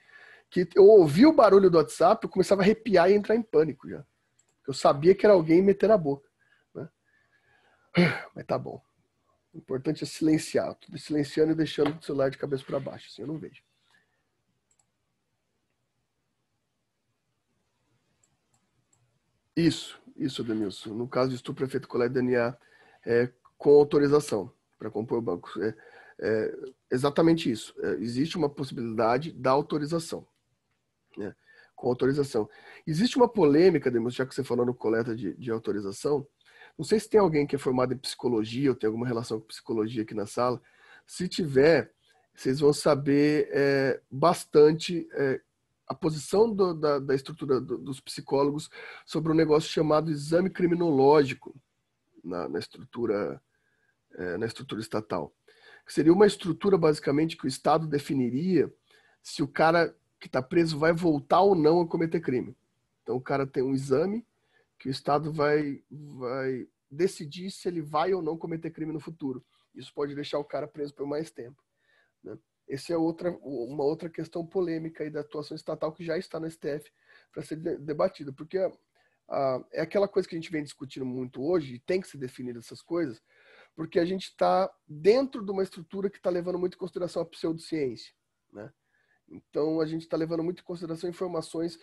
que eu ouvia o barulho do WhatsApp, eu começava a arrepiar e entrar em pânico já. Eu sabia que era alguém meter na boca, né? Mas tá bom. O importante é silenciar. Tudo silenciando e deixando o celular de cabeça para baixo, assim eu não vejo. Isso, Denilson. No caso de estupro feito com coleta de DNA, com autorização para compor o banco. Exatamente isso. Existe uma possibilidade da autorização. Né? Com autorização. Existe uma polêmica, Denilson, já que você falou no coleta de autorização. Não sei se tem alguém que é formado em psicologia ou tem alguma relação com psicologia aqui na sala. Se tiver, vocês vão saber bastante a posição da estrutura dos psicólogos sobre um negócio chamado exame criminológico na estrutura estatal. Que seria uma estrutura, basicamente, que o Estado definiria se o cara que está preso vai voltar ou não a cometer crime. Então, o cara tem um exame que o Estado vai decidir se ele vai ou não cometer crime no futuro. Isso pode deixar o cara preso por mais tempo, né? Essa é uma outra questão polêmica aí da atuação estatal que já está no STF para ser debatida, porque é aquela coisa que a gente vem discutindo muito hoje, e tem que se definir essas coisas, porque a gente está dentro de uma estrutura que está levando muito em consideração a pseudociência, né? Então, a gente está levando muito em consideração informações.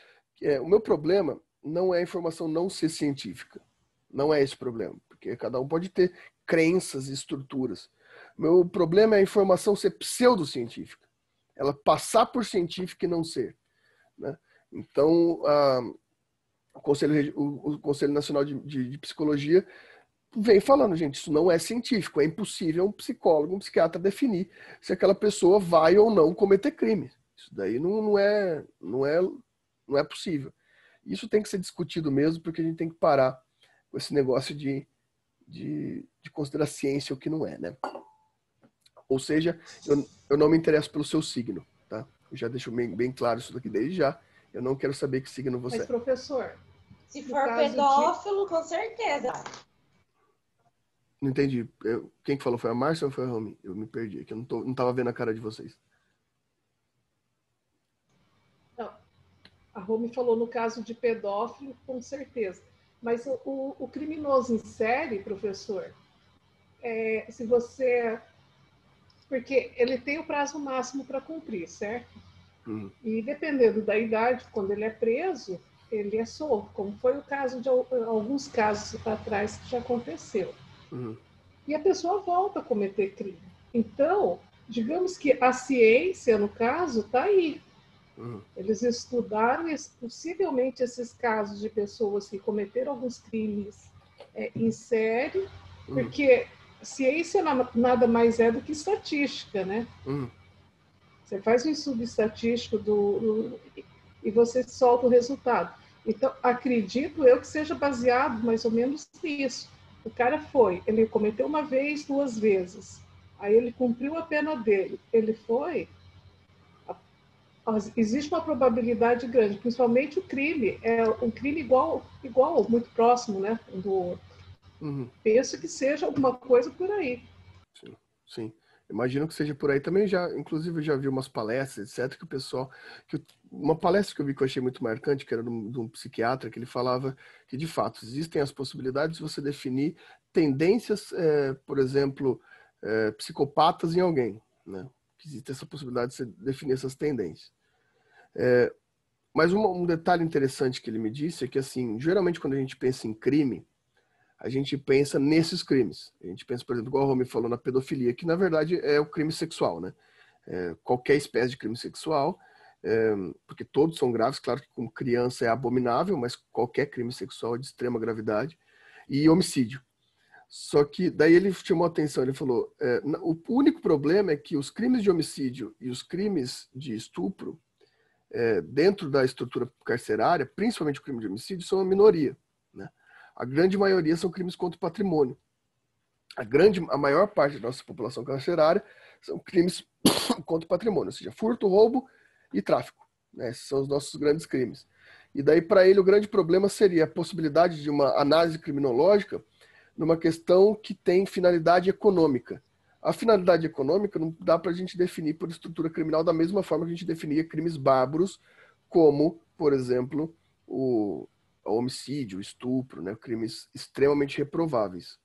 O meu problema não é a informação não ser científica. Não é esse o problema, porque cada um pode ter crenças e estruturas. Meu problema é a informação ser pseudocientífica. Ela passar por científica e não ser, né? Então, o Conselho Nacional de Psicologia vem falando, gente, isso não é científico, é impossível um psicólogo, um psiquiatra definir se aquela pessoa vai ou não cometer crime. Isso daí não é possível. Isso tem que ser discutido mesmo, porque a gente tem que parar com esse negócio de considerar ciência o que não é, né? Ou seja, eu não me interesso pelo seu signo, tá? Eu já deixo bem claro isso daqui desde já. Eu não quero saber que signo você é. Mas, professor, se for pedófilo, com certeza. Não entendi. Quem que falou? Foi a Márcia ou foi a Romy? Eu me perdi aqui. Eu não estava vendo a cara de vocês. Não. A Romy falou no caso de pedófilo, com certeza. Mas o criminoso em série, professor, se você... Porque ele tem o prazo máximo para cumprir, certo? E dependendo da idade, quando ele é preso, ele é solto, como foi o caso de alguns casos atrás que já aconteceu. E a pessoa volta a cometer crime. Então, digamos que a ciência, no caso, está aí. Eles estudaram possivelmente esses casos de pessoas que cometeram alguns crimes em série, porque ciência nada mais é do que estatística, né? Você faz um estudo estatístico e você solta o resultado. Então, acredito eu que seja baseado mais ou menos nisso. O cara ele cometeu uma vez, 2 vezes. Aí ele cumpriu a pena dele. Ele foi... Existe uma probabilidade grande, principalmente o crime. É um crime igual, muito próximo, né, do outro. Penso que seja alguma coisa por aí. Sim. Imagino que seja por aí. Também inclusive eu já vi umas palestras, etc, que o pessoal... Uma palestra que eu vi que eu achei muito marcante, que era de um psiquiatra, que ele falava que, de fato, existem as possibilidades de você definir tendências, por exemplo, psicopatas em alguém, né? Que existe essa possibilidade de você definir essas tendências. Mas um detalhe interessante que ele me disse é que, assim, geralmente quando a gente pensa em crime, a gente pensa nesses crimes. A gente pensa, por exemplo, igual a Romy falou, na pedofilia, que na verdade é o crime sexual, né? Qualquer espécie de crime sexual, porque todos são graves, claro que com criança é abominável, mas qualquer crime sexual é de extrema gravidade, e homicídio. Só que daí ele chamou a atenção, ele falou, o único problema é que os crimes de homicídio e os crimes de estupro, dentro da estrutura carcerária, principalmente o crime de homicídio, são uma minoria, né? A grande maioria são crimes contra o patrimônio. A maior parte da nossa população carcerária são crimes contra o patrimônio, ou seja, furto, roubo e tráfico, né? Esses são os nossos grandes crimes. E daí, para ele, o grande problema seria a possibilidade de uma análise criminológica numa questão que tem finalidade econômica. A finalidade econômica não dá para a gente definir por estrutura criminal da mesma forma que a gente definia crimes bárbaros, como, por exemplo, o homicídio, o estupro, né? Crimes extremamente reprováveis.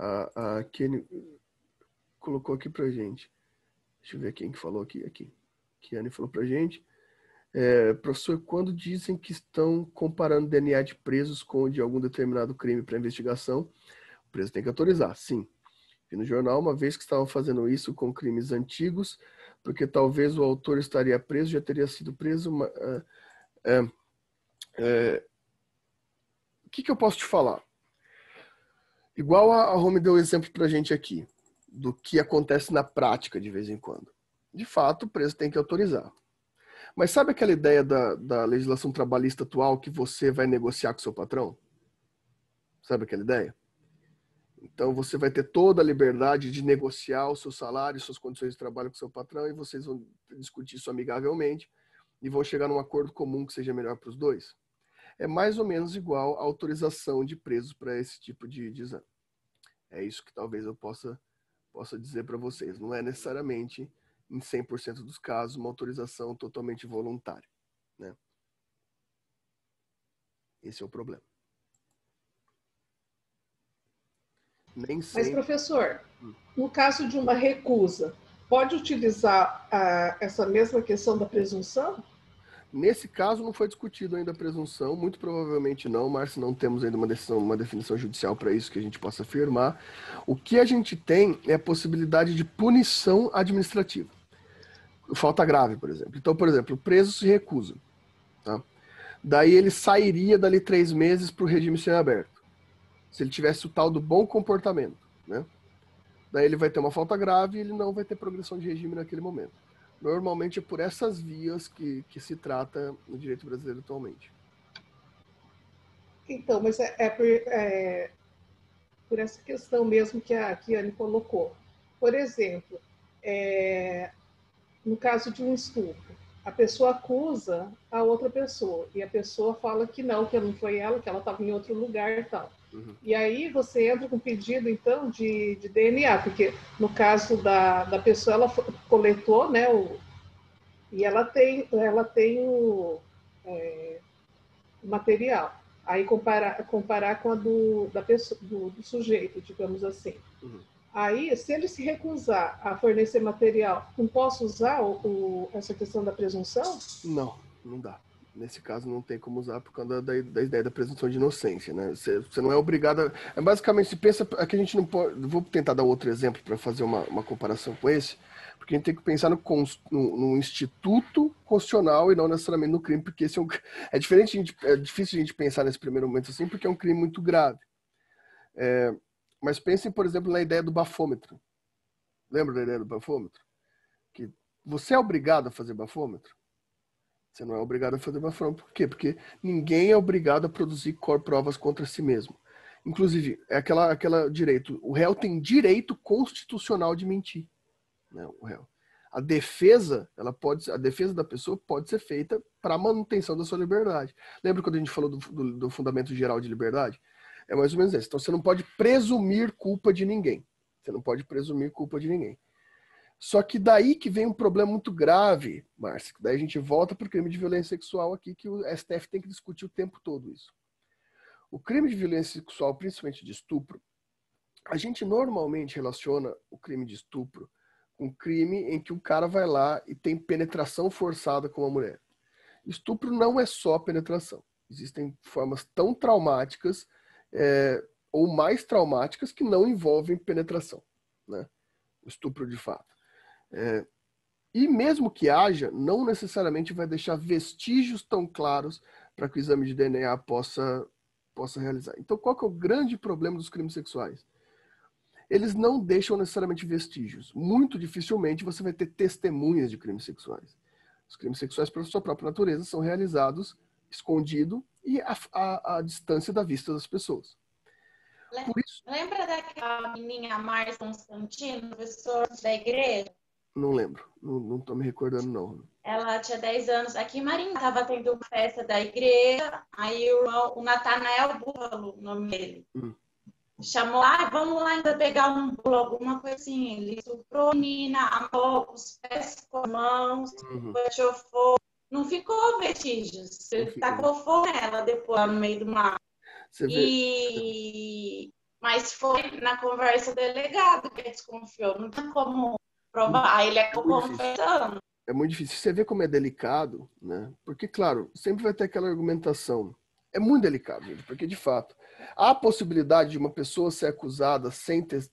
A Kenny colocou aqui pra gente. Deixa eu ver quem que falou aqui. Kiane falou pra gente. Professor, quando dizem que estão comparando DNA de presos com o de algum determinado crime para investigação, o preso tem que autorizar, sim. Vi no jornal uma vez que estavam fazendo isso com crimes antigos, porque talvez o autor estaria preso, já teria sido preso. O que eu posso te falar? Igual a Rome deu exemplo pra gente aqui, do que acontece na prática de vez em quando. De fato, o preso tem que autorizar. Mas sabe aquela ideia da legislação trabalhista atual que você vai negociar com seu patrão? Sabe aquela ideia? Então você vai ter toda a liberdade de negociar o seu salário, suas condições de trabalho com seu patrão, e vocês vão discutir isso amigavelmente e vão chegar num acordo comum que seja melhor para os dois. É mais ou menos igual a autorização de presos para esse tipo de exame. É isso que talvez eu possa dizer para vocês. Não é necessariamente, em 100% dos casos, uma autorização totalmente voluntária, né? Esse é o problema. Nem sempre... Mas, professor, no caso de uma recusa, pode utilizar essa mesma questão da presunção? Nesse caso, não foi discutido ainda a presunção, muito provavelmente não, Márcio, não temos ainda uma definição judicial para isso que a gente possa afirmar. O que a gente tem é a possibilidade de punição administrativa. Falta grave, por exemplo. Então, por exemplo, o preso se recusa, tá? Daí ele sairia dali 3 meses para o regime semiaberto, se ele tivesse o tal do bom comportamento, né? Daí ele vai ter uma falta grave e ele não vai ter progressão de regime naquele momento. Normalmente é por essas vias que se trata no direito brasileiro atualmente. Então, mas por essa questão mesmo que a Kiane colocou. Por exemplo, no caso de um estupro, a pessoa acusa a outra pessoa e a pessoa fala que não foi ela, que ela estava em outro lugar e tal. Uhum. E aí você entra com pedido, então, de DNA, porque no caso da pessoa, ela coletou, né, e ela tem o material. Aí comparar com a do sujeito, digamos assim. Uhum. Aí, se ele se recusar a fornecer material, não posso usar essa questão da presunção? Não dá. Nesse caso, não tem como usar por causa da ideia da presunção de inocência, né? Você não é obrigado a... Basicamente, se pensa... Aqui a gente não pode... Vou tentar dar outro exemplo para fazer uma comparação com esse, porque a gente tem que pensar no instituto constitucional e não necessariamente no crime, porque esse é diferente, é difícil a gente pensar nesse primeiro momento assim, porque é um crime muito grave. Mas pensem, por exemplo, na ideia do bafômetro. Lembra da ideia do bafômetro? Que você é obrigado a fazer bafômetro? Você não é obrigado a fazer bafômetro. Por quê? Porque ninguém é obrigado a produzir provas contra si mesmo. Inclusive, é aquela direito. O réu tem direito constitucional de mentir, né? O réu. A defesa da pessoa pode ser feita para a manutenção da sua liberdade. Lembra quando a gente falou do fundamento geral de liberdade? É mais ou menos isso. Então, você não pode presumir culpa de ninguém. Você não pode presumir culpa de ninguém. Só que daí que vem um problema muito grave, Márcio. Daí a gente volta para o crime de violência sexual aqui, que o STF tem que discutir o tempo todo isso. O crime de violência sexual, principalmente de estupro, a gente normalmente relaciona o crime de estupro com um crime em que o cara vai lá e tem penetração forçada com uma mulher. Estupro não é só penetração. Existem formas tão traumáticas ou mais traumáticas que não envolvem penetração, né? O estupro de fato. E mesmo que haja, não necessariamente vai deixar vestígios tão claros para que o exame de DNA possa possa realizar. Então, qual que é o grande problema dos crimes sexuais? Eles não deixam necessariamente vestígios. Muito dificilmente você vai ter testemunhas de crimes sexuais. Os crimes sexuais, por sua própria natureza, são realizados escondido e à distância da vista das pessoas. Por isso, lembra daquela menininha Márcia Constantino, professora da igreja? Não lembro, não estou me recordando, não. Ela tinha 10 anos. Aqui em Maringá estava tendo uma festa da igreja, aí o Natanael Búfalo, o nome dele, chamou, vamos lá ainda pegar um bolo, alguma coisinha. Ele estuprou a menina, amarrou os pés com as mãos, achou fogo. Não ficou vestígios. Ele tacou fogo nela depois, lá no meio do mar. Mas foi na conversa do delegado que ele desconfiou. Não tem como provar. Aí ele acabou confessando. É muito difícil. Você vê como é delicado, né? Porque, claro, sempre vai ter aquela argumentação. É muito delicado, gente, porque, de fato, há a possibilidade de uma pessoa ser acusada sem ter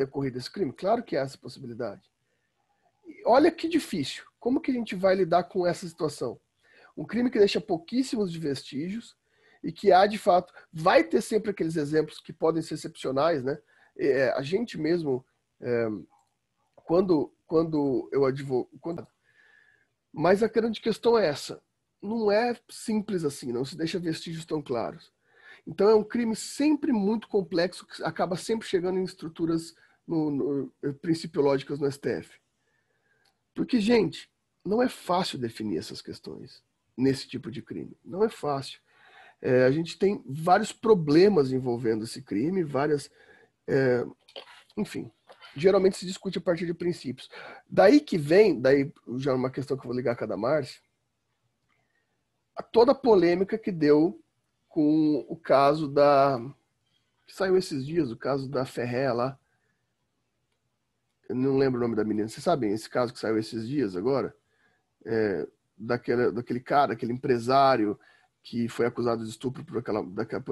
ocorrido esse crime? Claro que há essa possibilidade. E olha que difícil. Como que a gente vai lidar com essa situação? Um crime que deixa pouquíssimos de vestígios e que há, de fato, vai ter sempre aqueles exemplos que podem ser excepcionais, né? A gente mesmo, quando eu advogo... Mas a grande questão é essa. Não é simples assim, não se deixa vestígios tão claros. Então é um crime sempre muito complexo, que acaba sempre chegando em estruturas principiológicas no STF. Porque, gente, não é fácil definir essas questões nesse tipo de crime. Não é fácil. A gente tem vários problemas envolvendo esse crime, enfim, geralmente se discute a partir de princípios. Daí já uma questão que eu vou ligar com a da Márcia, toda a polêmica que deu com o caso que saiu esses dias, o caso da Ferré lá. Eu não lembro o nome da menina. Vocês sabem esse caso que saiu esses dias agora? Daquele cara, aquele empresário que foi acusado de estupro por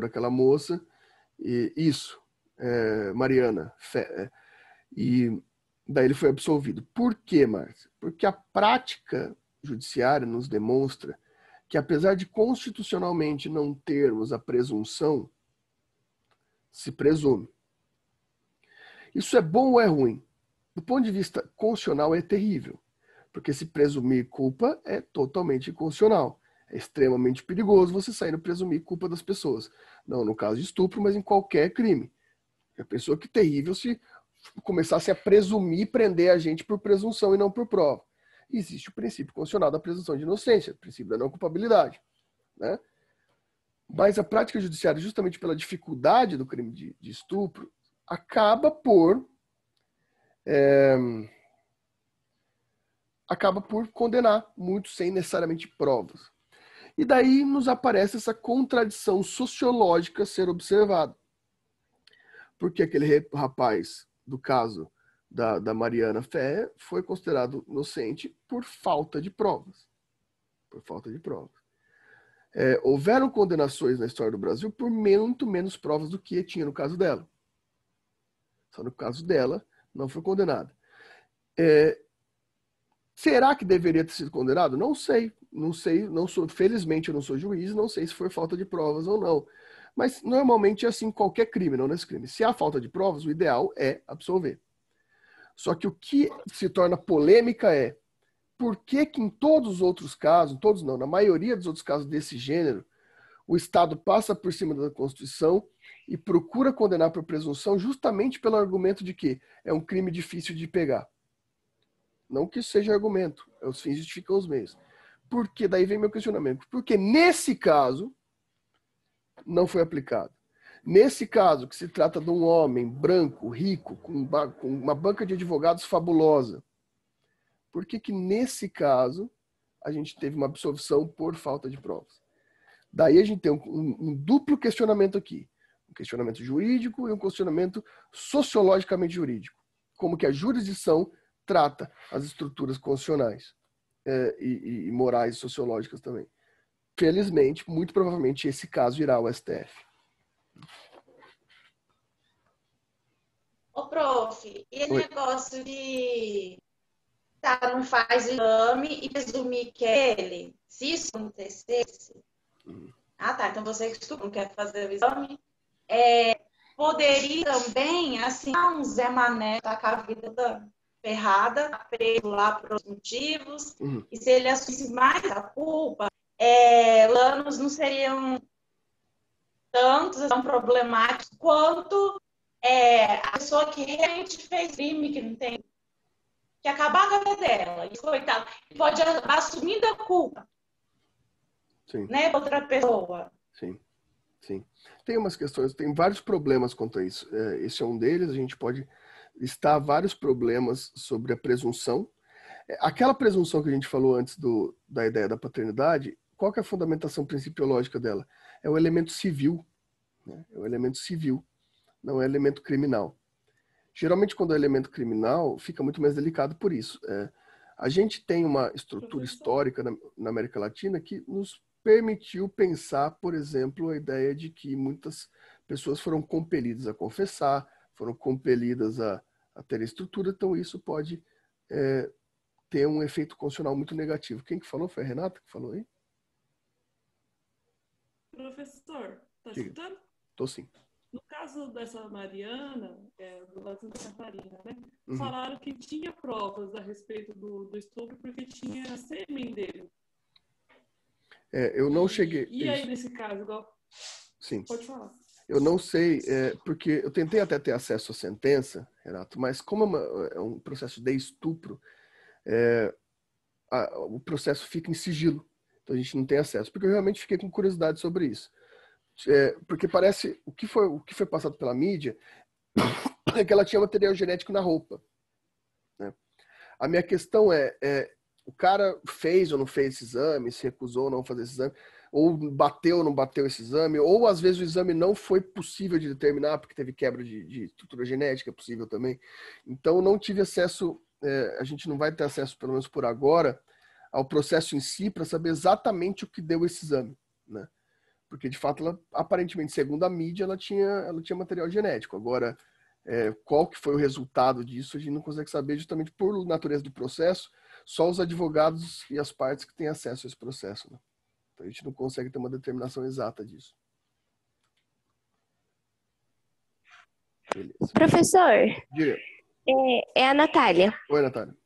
aquela moça. Mariana. E daí ele foi absolvido. Por quê, Márcia? Porque a prática judiciária nos demonstra que, apesar de constitucionalmente não termos a presunção, se presume. Isso é bom ou é ruim? Do ponto de vista constitucional, é terrível, porque se presumir culpa é totalmente inconstitucional. É extremamente perigoso você sair no presumir culpa das pessoas. Não no caso de estupro, mas em qualquer crime. A pessoa que terrível se começasse a presumir e prender a gente por presunção e não por prova. Existe o princípio constitucional da presunção de inocência, o princípio da não culpabilidade, né? Mas a prática judiciária, justamente pela dificuldade do crime de estupro, acaba por condenar muitos sem necessariamente provas. E daí nos aparece essa contradição sociológica a ser observada. Porque aquele rapaz do caso da Mariana Ferré foi considerado inocente por falta de provas. Por falta de provas. Houveram condenações na história do Brasil por muito menos provas do que tinha no caso dela. Só no caso dela não foi condenada. Será que deveria ter sido condenado? Não sei. Felizmente eu não sou juiz, não sei se foi falta de provas ou não. Mas normalmente é assim qualquer crime, não nesse crime. Se há falta de provas, o ideal é absolver. Só que o que se torna polêmica é por que em todos os outros casos, todos não, na maioria dos outros casos desse gênero, o Estado passa por cima da Constituição e procura condenar por presunção justamente pelo argumento de que é um crime difícil de pegar. Não que isso seja argumento, os fins justificam os meios. Porque daí vem meu questionamento. Porque nesse caso não foi aplicado. Nesse caso, que se trata de um homem branco, rico, com uma banca de advogados fabulosa, por que nesse caso a gente teve uma absolvição por falta de provas? Daí a gente tem um duplo questionamento aqui. Um questionamento jurídico e um questionamento sociologicamente jurídico. Como que a jurisdição trata as estruturas constitucionais e morais e sociológicas também. Felizmente, muito provavelmente, esse caso irá ao STF. Ô, prof, e o negócio de não faz exame e presumir que é ele, se isso acontecesse, Ah, tá. Então você que estuda, não quer fazer o exame. Poderia também, assim, um Zé Mané tá com a vida ferrada, tá preso lá por outros motivos, e se ele assumisse mais a culpa, os danos não seriam tantos, tão problemáticos quanto a pessoa que realmente fez crime, que não tem que acabar com a vida dela. E coitado, pode acabar assumindo a culpa. Sim. Né, outra pessoa. Sim, sim. Tem umas questões, tem vários problemas quanto a isso. Esse é um deles, a gente pode listar vários problemas sobre a presunção. Aquela presunção que a gente falou antes da ideia da paternidade, qual que é a fundamentação principiológica dela? É o elemento civil, né? É o elemento civil, não é elemento criminal. Geralmente, quando é elemento criminal, fica muito mais delicado por isso. A gente tem uma estrutura histórica na América Latina que nos permitiu pensar, por exemplo, a ideia de que muitas pessoas foram compelidas a confessar, foram compelidas a ter estrutura, então isso pode ter um efeito constitucional muito negativo. Quem que falou? Foi a Renata que falou aí? Professor, tá escutando? Tô sim. No caso dessa Mariana, do lado de Santa Catarina, né? Falaram que tinha provas a respeito do estupro porque tinha sêmen dele. Eu não cheguei... E aí, nesse caso, igual... Sim. Pode falar. Eu não sei, porque eu tentei até ter acesso à sentença, Renato, mas como é um processo de estupro, o processo fica em sigilo. Então a gente não tem acesso. Porque eu realmente fiquei com curiosidade sobre isso. Porque parece, o que foi passado pela mídia é que ela tinha material genético na roupa. Né? A minha questão o cara fez ou não fez esse exame, se recusou ou não fazer esse exame, ou bateu ou não bateu esse exame, ou às vezes o exame não foi possível de determinar porque teve quebra de estrutura genética, é possível também. Então não tive acesso, a gente não vai ter acesso, pelo menos por agora, ao processo em si para saber exatamente o que deu esse exame, né? Porque de fato, ela, aparentemente, segundo a mídia, ela tinha material genético. Agora, qual que foi o resultado disso, a gente não consegue saber justamente por natureza do processo, só os advogados e as partes que têm acesso a esse processo, né? Então a gente não consegue ter uma determinação exata disso. Beleza. Professor, Diga. é a Natália. Oi, Natália.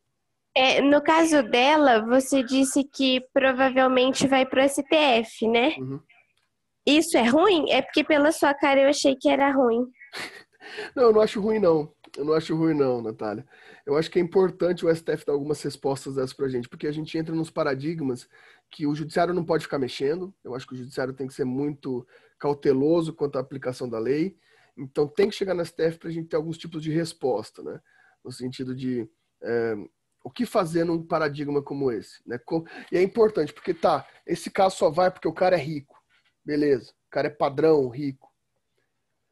No caso dela, você disse que provavelmente vai para o STF, né? Isso é ruim? É porque pela sua cara eu achei que era ruim. Não, eu não acho ruim, não. Eu não acho ruim, não, Natália. Eu acho que é importante o STF dar algumas respostas dessas pra gente, porque a gente entra nos paradigmas que o judiciário não pode ficar mexendo. Eu acho que o judiciário tem que ser muito cauteloso quanto à aplicação da lei. Então tem que chegar no STF pra gente ter alguns tipos de resposta, né? No sentido de o que fazer num paradigma como esse, né? E é importante, porque esse caso só vai porque o cara é rico. Beleza, o cara é padrão, rico.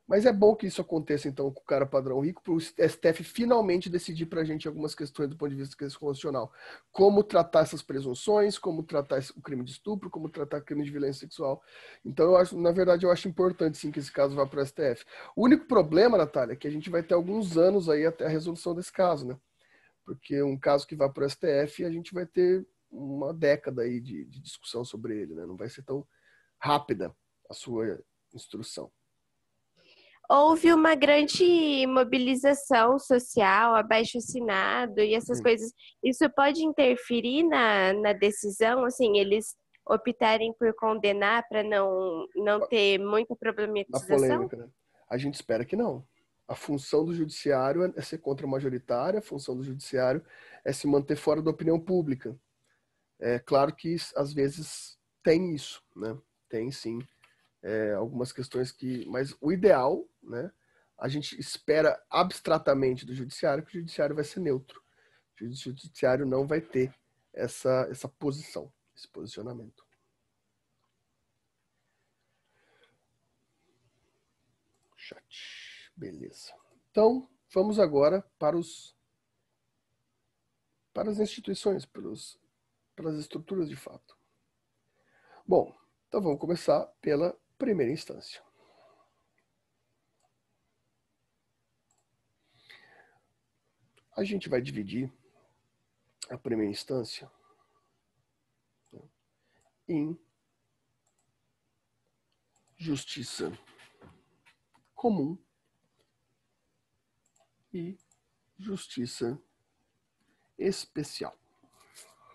Mas é bom que isso aconteça, então, com o cara padrão rico, para o STF finalmente decidir para a gente algumas questões do ponto de vista constitucional. Como tratar essas presunções, como tratar o crime de estupro, como tratar o crime de violência sexual. Então, na verdade, eu acho importante, sim, que esse caso vá para o STF. O único problema, Natália, é que a gente vai ter alguns anos aí até a resolução desse caso, né? Porque um caso que vá para o STF, a gente vai ter uma década aí de discussão sobre ele, né? Não vai ser tão rápida a sua instrução. Houve uma grande mobilização social, abaixo-assinado e essas coisas. Isso pode interferir na decisão? Assim, eles optarem por condenar para não ter muita problematização? A polêmica, né? A gente espera que não. A função do judiciário é ser contra-majoritária, a função do judiciário é se manter fora da opinião pública. É claro que, às vezes, tem isso, né? Tem, sim, algumas questões que... Mas o ideal, né? A gente espera abstratamente do judiciário que o judiciário vai ser neutro. O judiciário não vai ter essa posição, esse posicionamento. Chat. Beleza. Então, vamos agora para as instituições, pelas estruturas de fato. Bom, então vamos começar pela primeira instância. A gente vai dividir a primeira instância em justiça comum e justiça especial.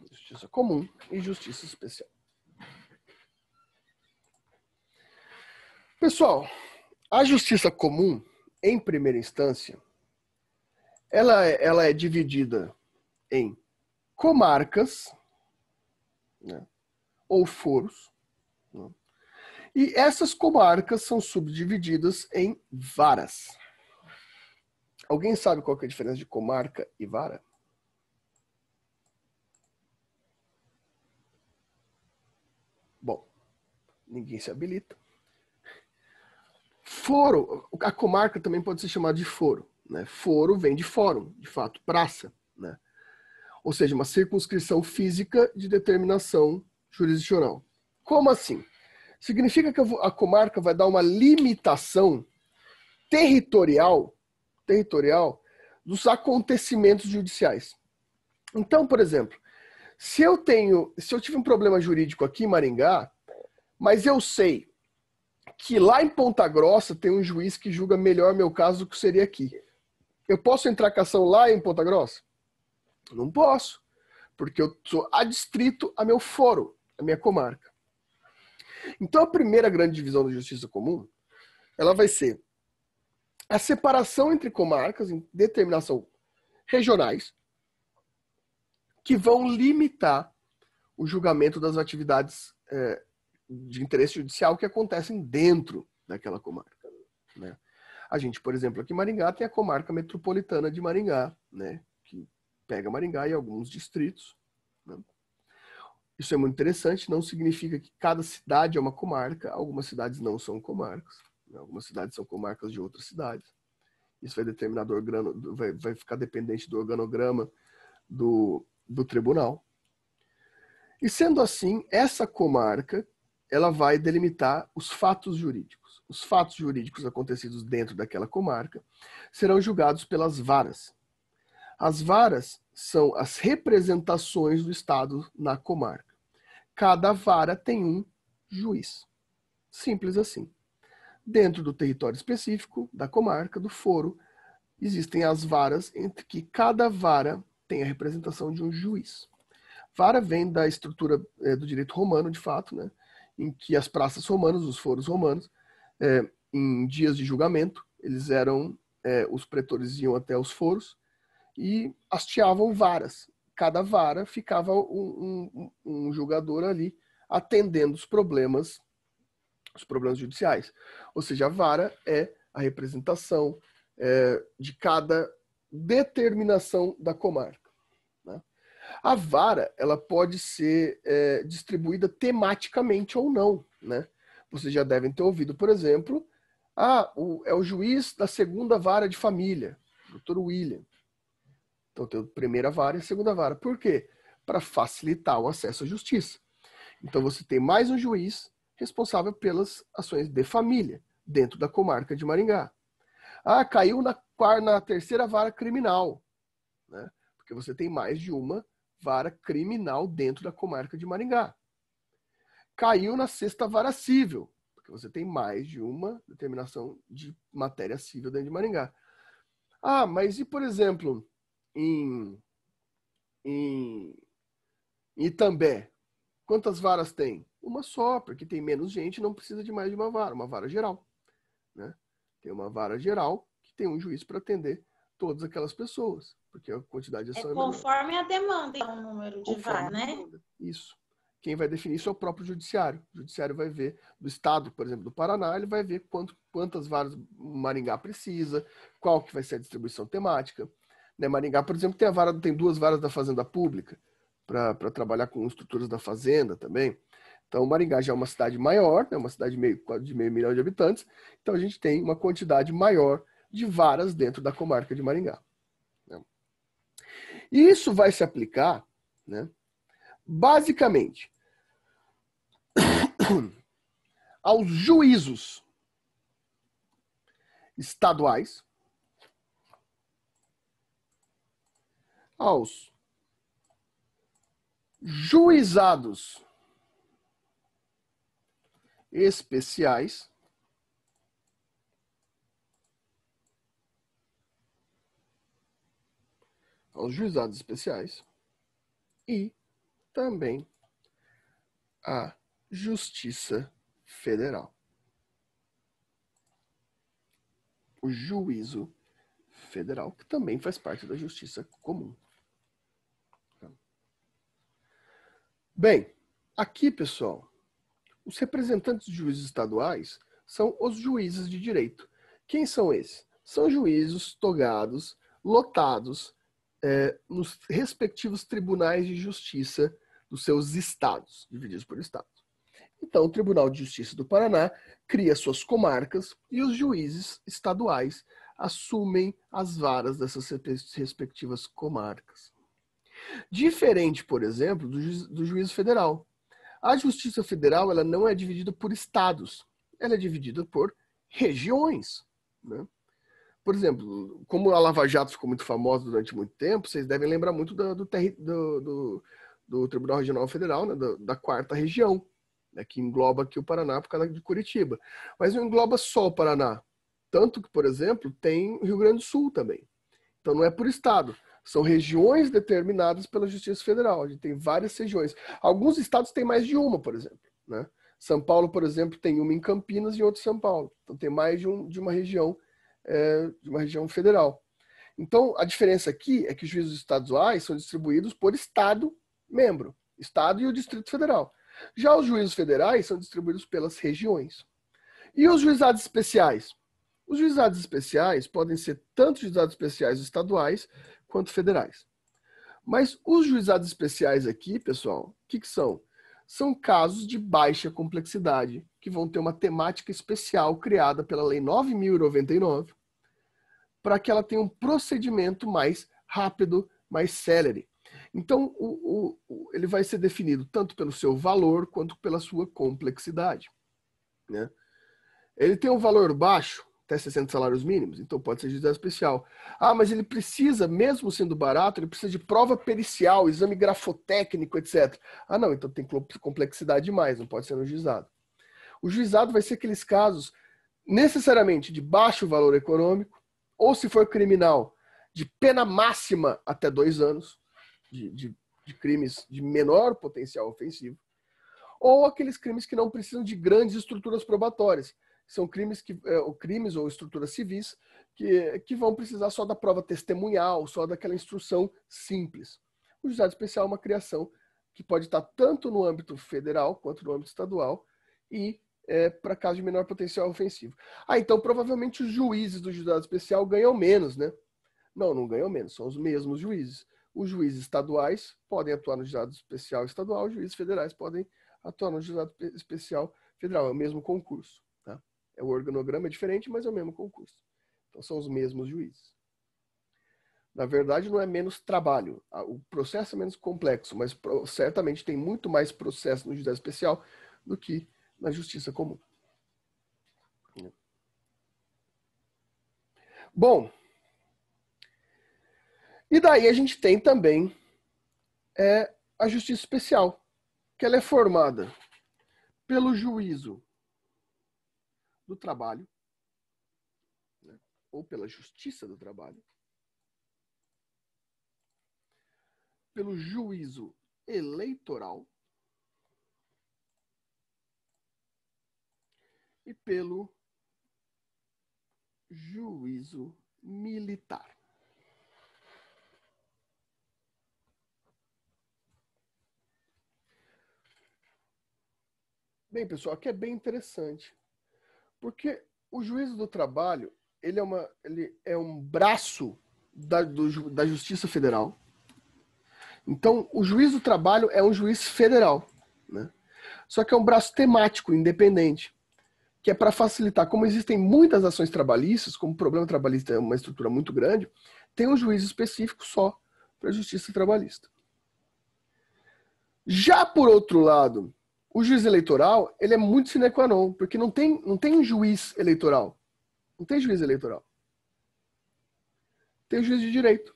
Justiça comum e justiça especial. Pessoal, a justiça comum, em primeira instância, ela é dividida em comarcas, né, ou foros, né, e essas comarcas são subdivididas em varas. Alguém sabe qual que é a diferença de comarca e vara? Bom, ninguém se habilita. Foro, a comarca também pode ser chamada de foro, né? Foro vem de fórum, de fato, praça, né? Ou seja, uma circunscrição física de determinação jurisdicional. Como assim? Significa que a comarca vai dar uma limitação territorial dos acontecimentos judiciais. Então, por exemplo, se eu tive um problema jurídico aqui em Maringá, mas eu sei que lá em Ponta Grossa tem um juiz que julga melhor meu caso do que seria aqui. Eu posso entrar com ação lá em Ponta Grossa? Não posso, porque eu sou adstrito a meu foro, a minha comarca. Então, a primeira grande divisão da justiça comum, ela vai ser a separação entre comarcas em determinação regionais que vão limitar o julgamento das atividades de interesse judicial que acontecem dentro daquela comarca, né? A gente, por exemplo, aqui em Maringá tem a comarca metropolitana de Maringá, né, que pega Maringá e alguns distritos, né? Isso é muito interessante, não significa que cada cidade é uma comarca, algumas cidades não são comarcas, né? Algumas cidades são comarcas de outras cidades. Isso vai determinar vai ficar dependente do organograma do tribunal. E sendo assim, essa comarca ela vai delimitar os fatos jurídicos. Os fatos jurídicos acontecidos dentro daquela comarca serão julgados pelas varas. As varas são as representações do Estado na comarca. Cada vara tem um juiz. Simples assim. Dentro do território específico, da comarca, do foro, existem as varas, entre que cada vara tem a representação de um juiz. Vara vem da estrutura do direito romano, de fato, né, em que as praças romanas, os foros romanos, em dias de julgamento, eles os pretores iam até os foros e hasteavam varas. Cada vara ficava um julgador ali atendendo os problemas judiciais. Ou seja, a vara é a representação de cada determinação da comarca, né? A vara ela pode ser distribuída tematicamente ou não, né? Vocês já devem ter ouvido, por exemplo, é o juiz da segunda vara de família, Dr. William. Então tem a primeira vara e a segunda vara. Por quê? Para facilitar o acesso à justiça. Então você tem mais um juiz responsável pelas ações de família dentro da comarca de Maringá. Caiu na terceira vara criminal, né? Porque você tem mais de uma vara criminal dentro da comarca de Maringá. Caiu na sexta vara civil, porque você tem mais de uma determinação de matéria civil dentro de Maringá. Mas e, por exemplo, em Itambé, quantas varas tem? Uma só, porque tem menos gente, não precisa de mais de uma vara geral, né? Tem uma vara geral que tem um juiz para atender todas aquelas pessoas, porque a quantidade de ação é menor. Conforme a demanda, então, o número de varas, né? Isso. Quem vai definir isso é o próprio judiciário. O judiciário vai ver, do estado, por exemplo, do Paraná, ele vai ver quantas varas Maringá precisa, qual que vai ser a distribuição temática. Né? Maringá, por exemplo, tem 2 varas da Fazenda Pública, para trabalhar com estruturas da Fazenda também. Então, Maringá já é uma cidade maior, né? Uma cidade de meio milhão de habitantes, então a gente tem uma quantidade maior de varas dentro da comarca de Maringá, né? E isso vai se aplicar, né, basicamente aos juízos estaduais, aos juizados especiais aos juizados especiais e também à Justiça Federal. O juízo federal, que também faz parte da justiça comum. Bem, aqui, pessoal, os representantes de juízes estaduais são os juízes de direito. Quem são esses? São juízes togados, lotados, nos respectivos tribunais de justiça dos seus estados, divididos por estados. Então, o Tribunal de Justiça do Paraná cria suas comarcas e os juízes estaduais assumem as varas dessas respectivas comarcas. Diferente, por exemplo, do juízo federal. A Justiça Federal ela não é dividida por estados, ela é dividida por regiões, né? Por exemplo, como a Lava Jato ficou muito famosa durante muito tempo, vocês devem lembrar muito do Tribunal Regional Federal, né, da 4ª região, né, que engloba aqui o Paraná por causa de Curitiba. Mas não engloba só o Paraná. Tanto que, por exemplo, tem o Rio Grande do Sul também. Então não é por estado. São regiões determinadas pela Justiça Federal. A gente tem várias regiões. Alguns estados têm mais de uma, por exemplo, né? São Paulo, por exemplo, tem uma em Campinas e outra em São Paulo. Então tem mais de uma região federal. Então, a diferença aqui é que os juízes estaduais são distribuídos por estado membro, estado e o Distrito Federal. Já os juízes federais são distribuídos pelas regiões. E os juizados especiais? Os juizados especiais podem ser tanto juizados especiais estaduais quanto federais. Mas os juizados especiais aqui, pessoal, o que são? São casos de baixa complexidade, que vão ter uma temática especial criada pela Lei 9.099, para que ela tenha um procedimento mais rápido, mais célere. Então, ele vai ser definido tanto pelo seu valor quanto pela sua complexidade, né? Ele tem um valor baixo, até 60 salários mínimos, então pode ser juizado especial. Ah, mas ele precisa, mesmo sendo barato, ele precisa de prova pericial, exame grafotécnico, etc. Ah, não, então tem complexidade demais, não pode ser no juizado. O juizado vai ser aqueles casos necessariamente de baixo valor econômico, ou se for criminal, de pena máxima até 2 anos, de crimes de menor potencial ofensivo, ou aqueles crimes que não precisam de grandes estruturas probatórias. São crimes ou estruturas civis que vão precisar só da prova testemunhal, só daquela instrução simples. O juizado especial é uma criação que pode estar tanto no âmbito federal quanto no âmbito estadual e para casos de menor potencial ofensivo. Ah, então provavelmente os juízes do juizado especial ganham menos, né? Não, não ganham menos, são os mesmos juízes. Os juízes estaduais podem atuar no juizado especial estadual, os juízes federais podem atuar no juizado especial federal, é o mesmo concurso. Tá? O organograma é diferente, mas é o mesmo concurso. Então são os mesmos juízes. Na verdade, não é menos trabalho. O processo é menos complexo, mas certamente tem muito mais processo no juizado especial do que na justiça comum. Bom, e daí a gente tem também a justiça especial, que ela é formada pelo juízo do trabalho, né, ou pela justiça do trabalho, pelo juízo eleitoral e pelo juízo militar. Bem, pessoal, aqui é bem interessante, porque o juízo do trabalho ele é um braço da Justiça Federal. Então, o juiz do trabalho é um juiz federal, né? Só que é um braço temático, independente, que é para facilitar. Como existem muitas ações trabalhistas, como o problema trabalhista é uma estrutura muito grande, tem um juiz específico só para a justiça trabalhista. Já por outro lado, o juiz eleitoral, ele é muito sine qua non, porque não tem um juiz eleitoral. Não tem juiz eleitoral. Tem o juiz de direito.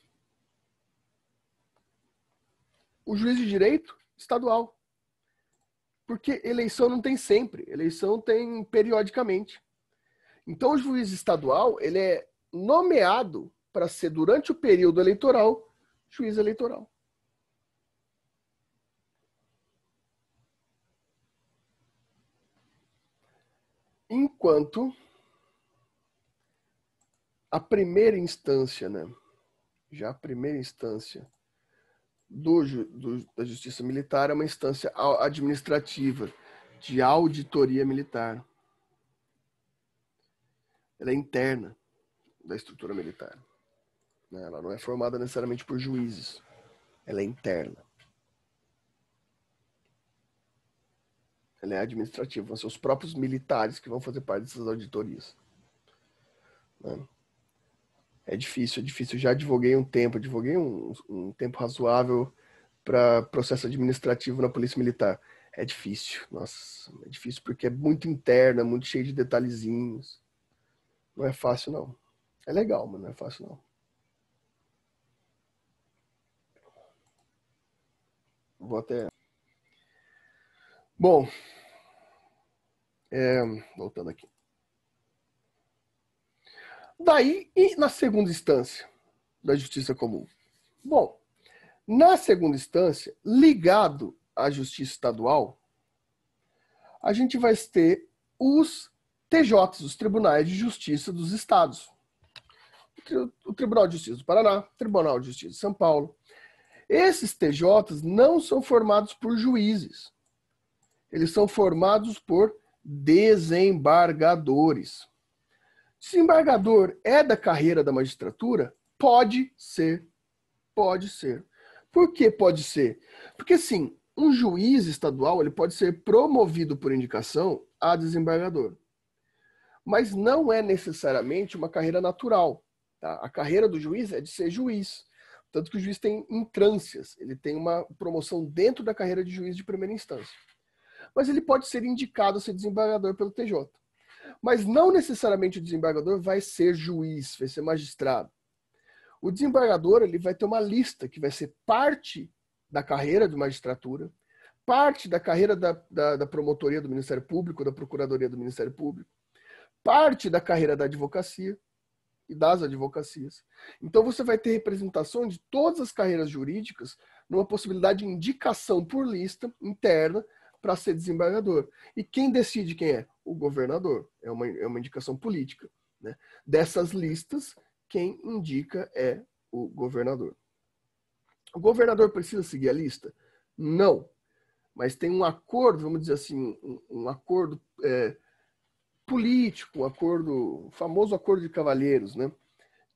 O juiz de direito estadual. Porque eleição não tem sempre, eleição tem periodicamente. Então o juiz estadual, ele é nomeado para ser, durante o período eleitoral, juiz eleitoral. Enquanto a primeira instância, né? Já a primeira instância da Justiça Militar é uma instância administrativa, de auditoria militar. Ela é interna da estrutura militar. Ela não é formada necessariamente por juízes. Ela é interna. Ela é administrativa. Vão ser os próprios militares que vão fazer parte dessas auditorias. É difícil. Eu já advoguei um tempo. Advoguei um tempo razoável para processo administrativo na Polícia Militar. É difícil. Nossa, é difícil porque é muito interna, muito cheio de detalhezinhos. Não é fácil, não. É legal, mas não é fácil, não. Vou até... Bom, voltando aqui. Daí, e na segunda instância da Justiça Comum? Bom, na segunda instância, ligado à Justiça Estadual, a gente vai ter os TJs, os Tribunais de Justiça dos Estados. O Tribunal de Justiça do Paraná, o Tribunal de Justiça de São Paulo. Esses TJs não são formados por juízes. Eles são formados por desembargadores. Desembargador é da carreira da magistratura? Pode ser. Pode ser. Por que pode ser? Porque, sim, um juiz estadual ele pode ser promovido por indicação a desembargador. Mas não é necessariamente uma carreira natural. Tá? A carreira do juiz é de ser juiz. Tanto que o juiz tem intrâncias. Ele tem uma promoção dentro da carreira de juiz de primeira instância. Mas ele pode ser indicado a ser desembargador pelo TJ. Mas não necessariamente o desembargador vai ser juiz, vai ser magistrado. O desembargador ele vai ter uma lista que vai ser parte da carreira de magistratura, parte da carreira da promotoria do Ministério Público, da procuradoria do Ministério Público, parte da carreira da advocacia e das advocacias. Então você vai ter representação de todas as carreiras jurídicas numa possibilidade de indicação por lista interna para ser desembargador. E quem decide quem é? O governador. É uma indicação política. Né? Dessas listas, quem indica é o governador. O governador precisa seguir a lista? Não. Mas tem um acordo, vamos dizer assim, um acordo político, o famoso acordo de cavalheiros, né?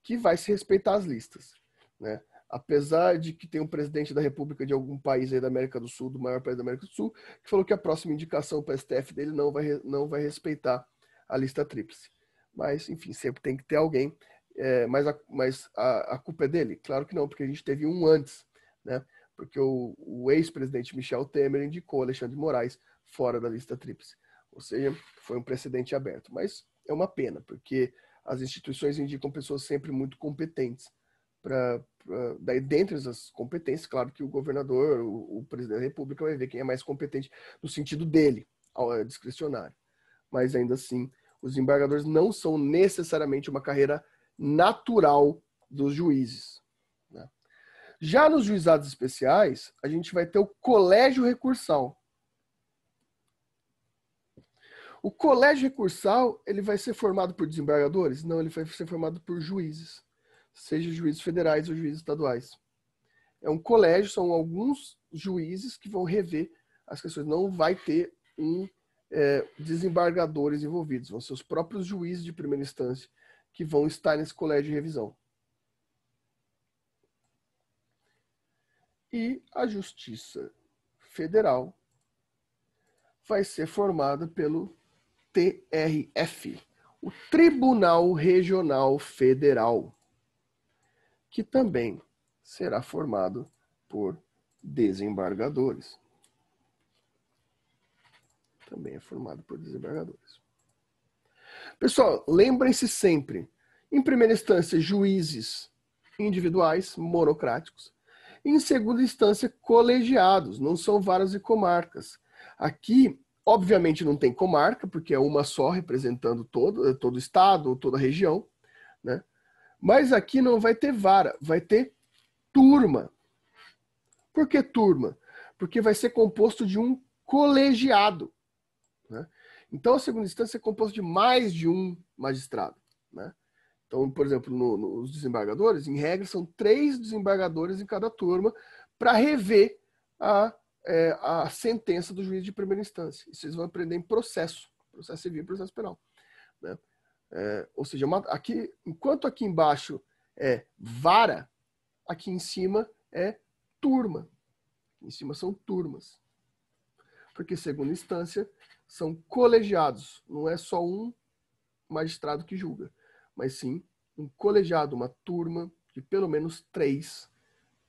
Que vai se respeitar as listas. Né? Apesar de que tem um presidente da República de algum país aí da América do Sul, do maior país da América do Sul, que falou que a próxima indicação para o STF dele não vai respeitar a lista tríplice. Mas, enfim, sempre tem que ter alguém. Mas a culpa é dele? Claro que não, porque a gente teve um antes, né? Porque o ex-presidente Michel Temer indicou Alexandre de Moraes fora da lista tríplice. Ou seja, foi um precedente aberto. Mas é uma pena, porque as instituições indicam pessoas sempre muito competentes. Daí, dentre as competências, claro que o governador, o presidente da República vai ver quem é mais competente no sentido dele, discricionário. Mas ainda assim, os desembargadores não são necessariamente uma carreira natural dos juízes. Né? Já nos juizados especiais, a gente vai ter o colégio recursal. O colégio recursal ele vai ser formado por desembargadores? Não, ele vai ser formado por juízes. Seja juízes federais ou juízes estaduais. É um colégio, são alguns juízes que vão rever as questões. Não vai ter desembargadores envolvidos, vão ser os próprios juízes de primeira instância que vão estar nesse colégio de revisão. E a Justiça Federal vai ser formada pelo TRF, o Tribunal Regional Federal, que também será formado por desembargadores. Também é formado por desembargadores. Pessoal, lembrem-se sempre, em primeira instância, juízes individuais, monocráticos. Em segunda instância, colegiados, não são varas e comarcas. Aqui, obviamente, não tem comarca, porque é uma só representando todo o estado ou toda a região, né? Mas aqui não vai ter vara, vai ter turma. Por que turma? Porque vai ser composto de um colegiado, né? Então, a segunda instância é composta de mais de um magistrado, né? Então, por exemplo, nos desembargadores, em regra, são 3 desembargadores em cada turma para rever a sentença do juiz de primeira instância. E vocês vão aprender em processo civil e processo penal, né? Ou seja, enquanto aqui embaixo é vara, aqui em cima é turma. Em cima são turmas. Porque, segunda instância, são colegiados. Não é só um magistrado que julga, mas sim um colegiado, uma turma de pelo menos 3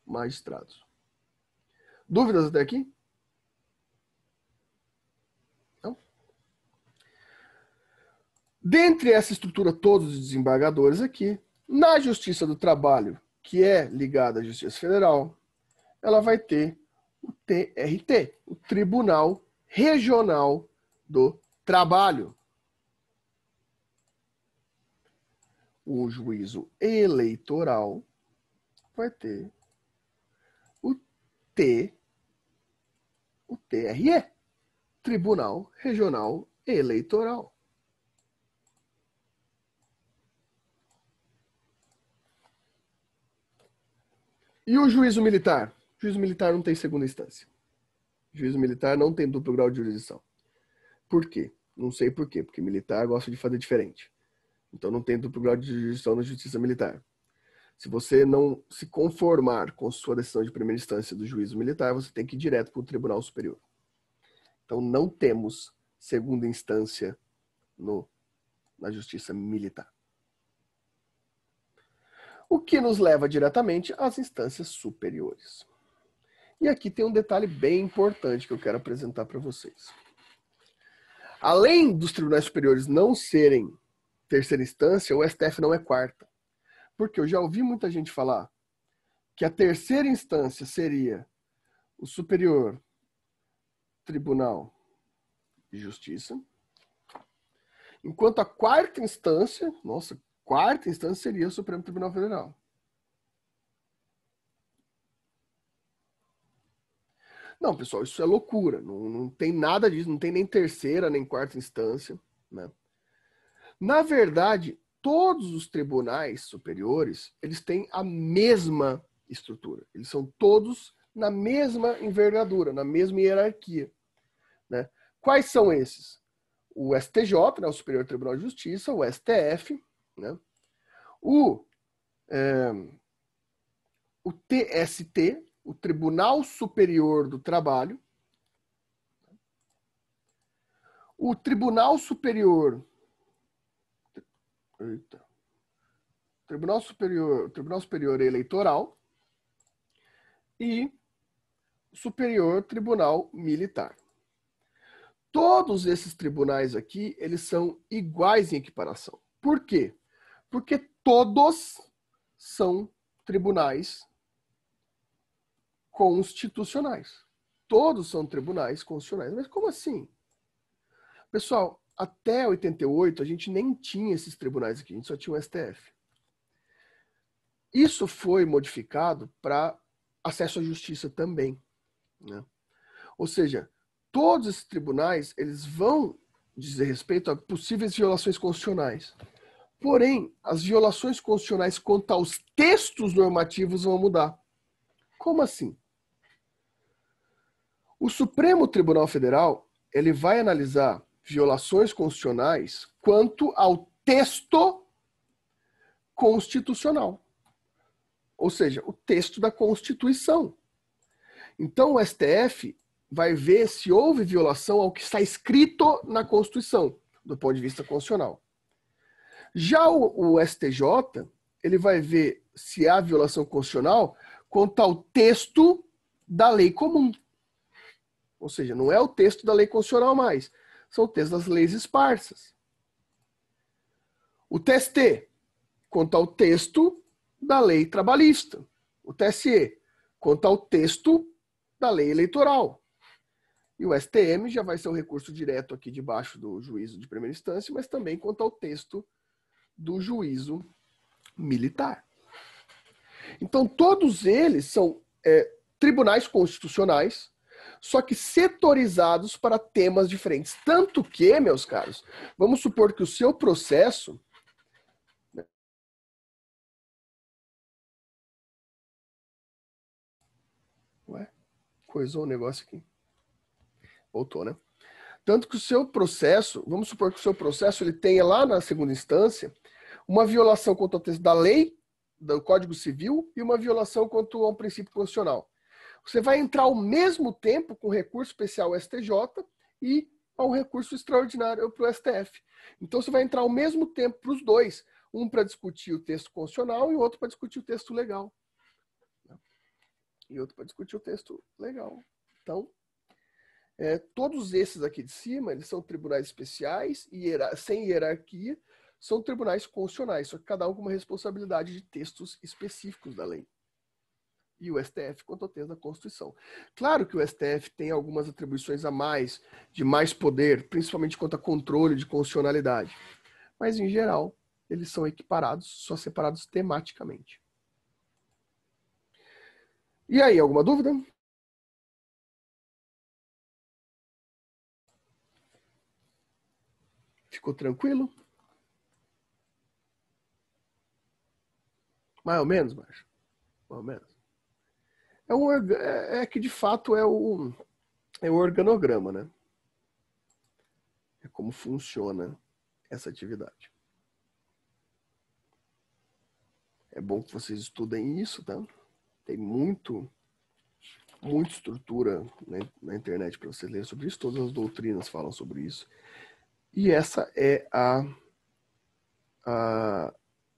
magistrados. Dúvidas até aqui? Não? Dentre essa estrutura todos os desembargadores aqui, na Justiça do Trabalho, que é ligada à Justiça Federal, ela vai ter o TRT, o Tribunal Regional do Trabalho. O juízo eleitoral vai ter o TRE, Tribunal Regional Eleitoral. E o juízo militar? O juízo militar não tem segunda instância. O juízo militar não tem duplo grau de jurisdição. Por quê? Não sei por quê, porque militar gosta de fazer diferente. Então não tem duplo grau de jurisdição na justiça militar. Se você não se conformar com sua decisão de primeira instância do juízo militar, você tem que ir direto para o Tribunal Superior. Então não temos segunda instância na justiça militar. O que nos leva diretamente às instâncias superiores. E aqui tem um detalhe bem importante que eu quero apresentar para vocês. Além dos tribunais superiores não serem terceira instância, o STF não é quarta. Porque eu já ouvi muita gente falar que a terceira instância seria o Superior Tribunal de Justiça, enquanto a quarta instância, quarta instância seria o Supremo Tribunal Federal. Não, pessoal, isso é loucura. Não tem nada disso, não tem nem terceira, nem quarta instância, né? Na verdade, todos os tribunais superiores, eles têm a mesma estrutura. Eles são todos na mesma envergadura, na mesma hierarquia, né? Quais são esses? O STJ, né, o Superior Tribunal de Justiça, o STF, né? O TST, o Tribunal Superior do Trabalho, o Tribunal Superior Eleitoral e o Superior Tribunal Militar. Todos esses tribunais aqui, eles são iguais em equiparação. Por quê? Porque todos são tribunais constitucionais. Todos são tribunais constitucionais. Mas como assim? Pessoal, até 88 a gente nem tinha esses tribunais aqui, a gente só tinha o STF. Isso foi modificado para acesso à justiça também, né? Ou seja, todos esses tribunais, eles vão dizer respeito a possíveis violações constitucionais. Porém, as violações constitucionais quanto aos textos normativos vão mudar. Como assim? O Supremo Tribunal Federal, ele vai analisar violações constitucionais quanto ao texto constitucional. Ou seja, o texto da Constituição. Então, o STF vai ver se houve violação ao que está escrito na Constituição, do ponto de vista constitucional. Já o STJ, ele vai ver se há violação constitucional quanto ao texto da lei comum. Ou seja, não é o texto da lei constitucional mais, são o texto das leis esparsas. O TST, quanto ao texto da lei trabalhista. O TSE, quanto ao texto da lei eleitoral. E o STM já vai ser um recurso direto aqui debaixo do juízo de primeira instância, mas também quanto ao texto do juízo militar. Então, todos eles são tribunais constitucionais, só que setorizados para temas diferentes. Tanto que, meus caros, vamos supor que o seu processo... Ué? Coisou o negócio aqui. Voltou, né? Tanto que o seu processo, vamos supor que o seu processo ele tenha lá na segunda instância uma violação contra o texto da lei, do Código Civil, e uma violação contra um princípio constitucional. Você vai entrar ao mesmo tempo com recurso especial ao STJ e ao recurso extraordinário para o STF. Então você vai entrar ao mesmo tempo para os dois, um para discutir o texto constitucional e outro para discutir o texto legal. E outro para discutir o texto legal. Então, todos esses aqui de cima, eles são tribunais especiais, sem hierarquia, são tribunais constitucionais, só que cada um com uma responsabilidade de textos específicos da lei. E o STF quanto ao texto da Constituição. Claro que o STF tem algumas atribuições a mais, de mais poder, principalmente quanto a controle de constitucionalidade. Mas, em geral, eles são equiparados, só separados tematicamente. E aí, alguma dúvida? Ficou tranquilo? Mais ou menos, Márcio? Mais ou menos. É que, de fato, é o organograma, né? É como funciona essa atividade. É bom que vocês estudem isso, tá? Tem muita estrutura na internet para você ler sobre isso. Todas as doutrinas falam sobre isso. E essa é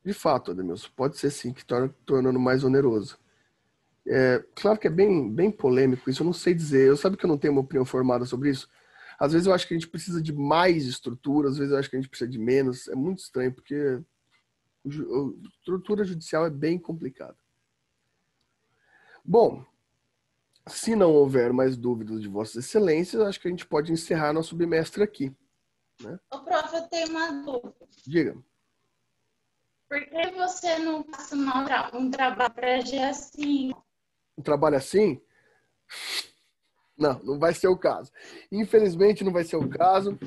de fato, Ademilson, pode ser sim que tornando mais oneroso. Claro que é bem polêmico isso, eu não sei dizer. Eu sabe que eu não tenho uma opinião formada sobre isso? Às vezes eu acho que a gente precisa de mais estrutura, às vezes eu acho que a gente precisa de menos. É muito estranho, porque a estrutura judicial é bem complicada. Bom, se não houver mais dúvidas de Vossas Excelências, acho que a gente pode encerrar nosso bimestre aqui. Né? Ô, prof, eu tenho uma dúvida. Diga. Por que você não passa um trabalho para GA5? Um trabalho assim? Não vai ser o caso. Infelizmente não vai ser o caso.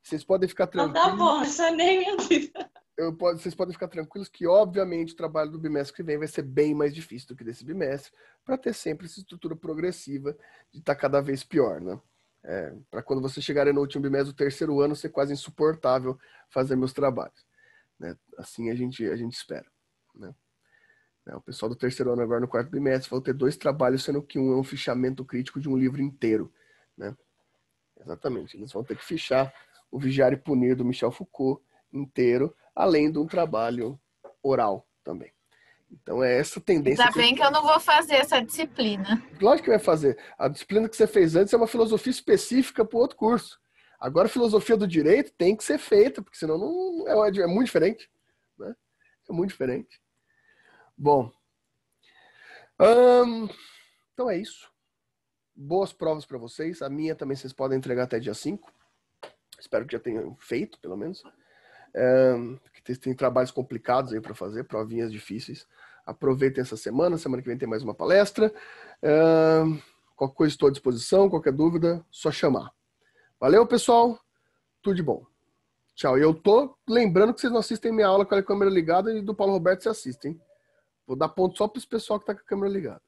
Vocês podem ficar tranquilos. Tá bom, essa é nem minha dúvida. Vocês podem ficar tranquilos que, obviamente, o trabalho do bimestre que vem vai ser bem mais difícil do que desse bimestre, para ter sempre essa estrutura progressiva de estar cada vez pior, né? Para quando você chegar no último bimestre do terceiro ano, ser quase insuportável fazer meus trabalhos. Né? Assim a gente espera. Né? O pessoal do terceiro ano agora no quarto bimestre vão ter 2 trabalhos, sendo que um é um fichamento crítico de um livro inteiro. Né? Exatamente, eles vão ter que fichar o Vigiar e Punir do Michel Foucault inteiro, além de um trabalho oral também. Então é essa tendência. Ainda bem que eu não vou fazer essa disciplina. Lógico que vai fazer. A disciplina que você fez antes é uma filosofia específica para o outro curso. Agora a filosofia do direito tem que ser feita, porque senão não é muito diferente. Né? É muito diferente. Bom. Então é isso. Boas provas para vocês. A minha também vocês podem entregar até dia 5. Espero que já tenham feito, pelo menos. Tem trabalhos complicados aí para fazer, provinhas difíceis. Aproveitem essa semana que vem tem mais uma palestra. Qualquer coisa estou à disposição, qualquer dúvida, só chamar. Valeu, pessoal. Tudo de bom. Tchau. E eu tô lembrando que vocês não assistem minha aula com a câmera ligada e do Paulo Roberto se assistem. Vou dar ponto só para esse pessoal que tá com a câmera ligada.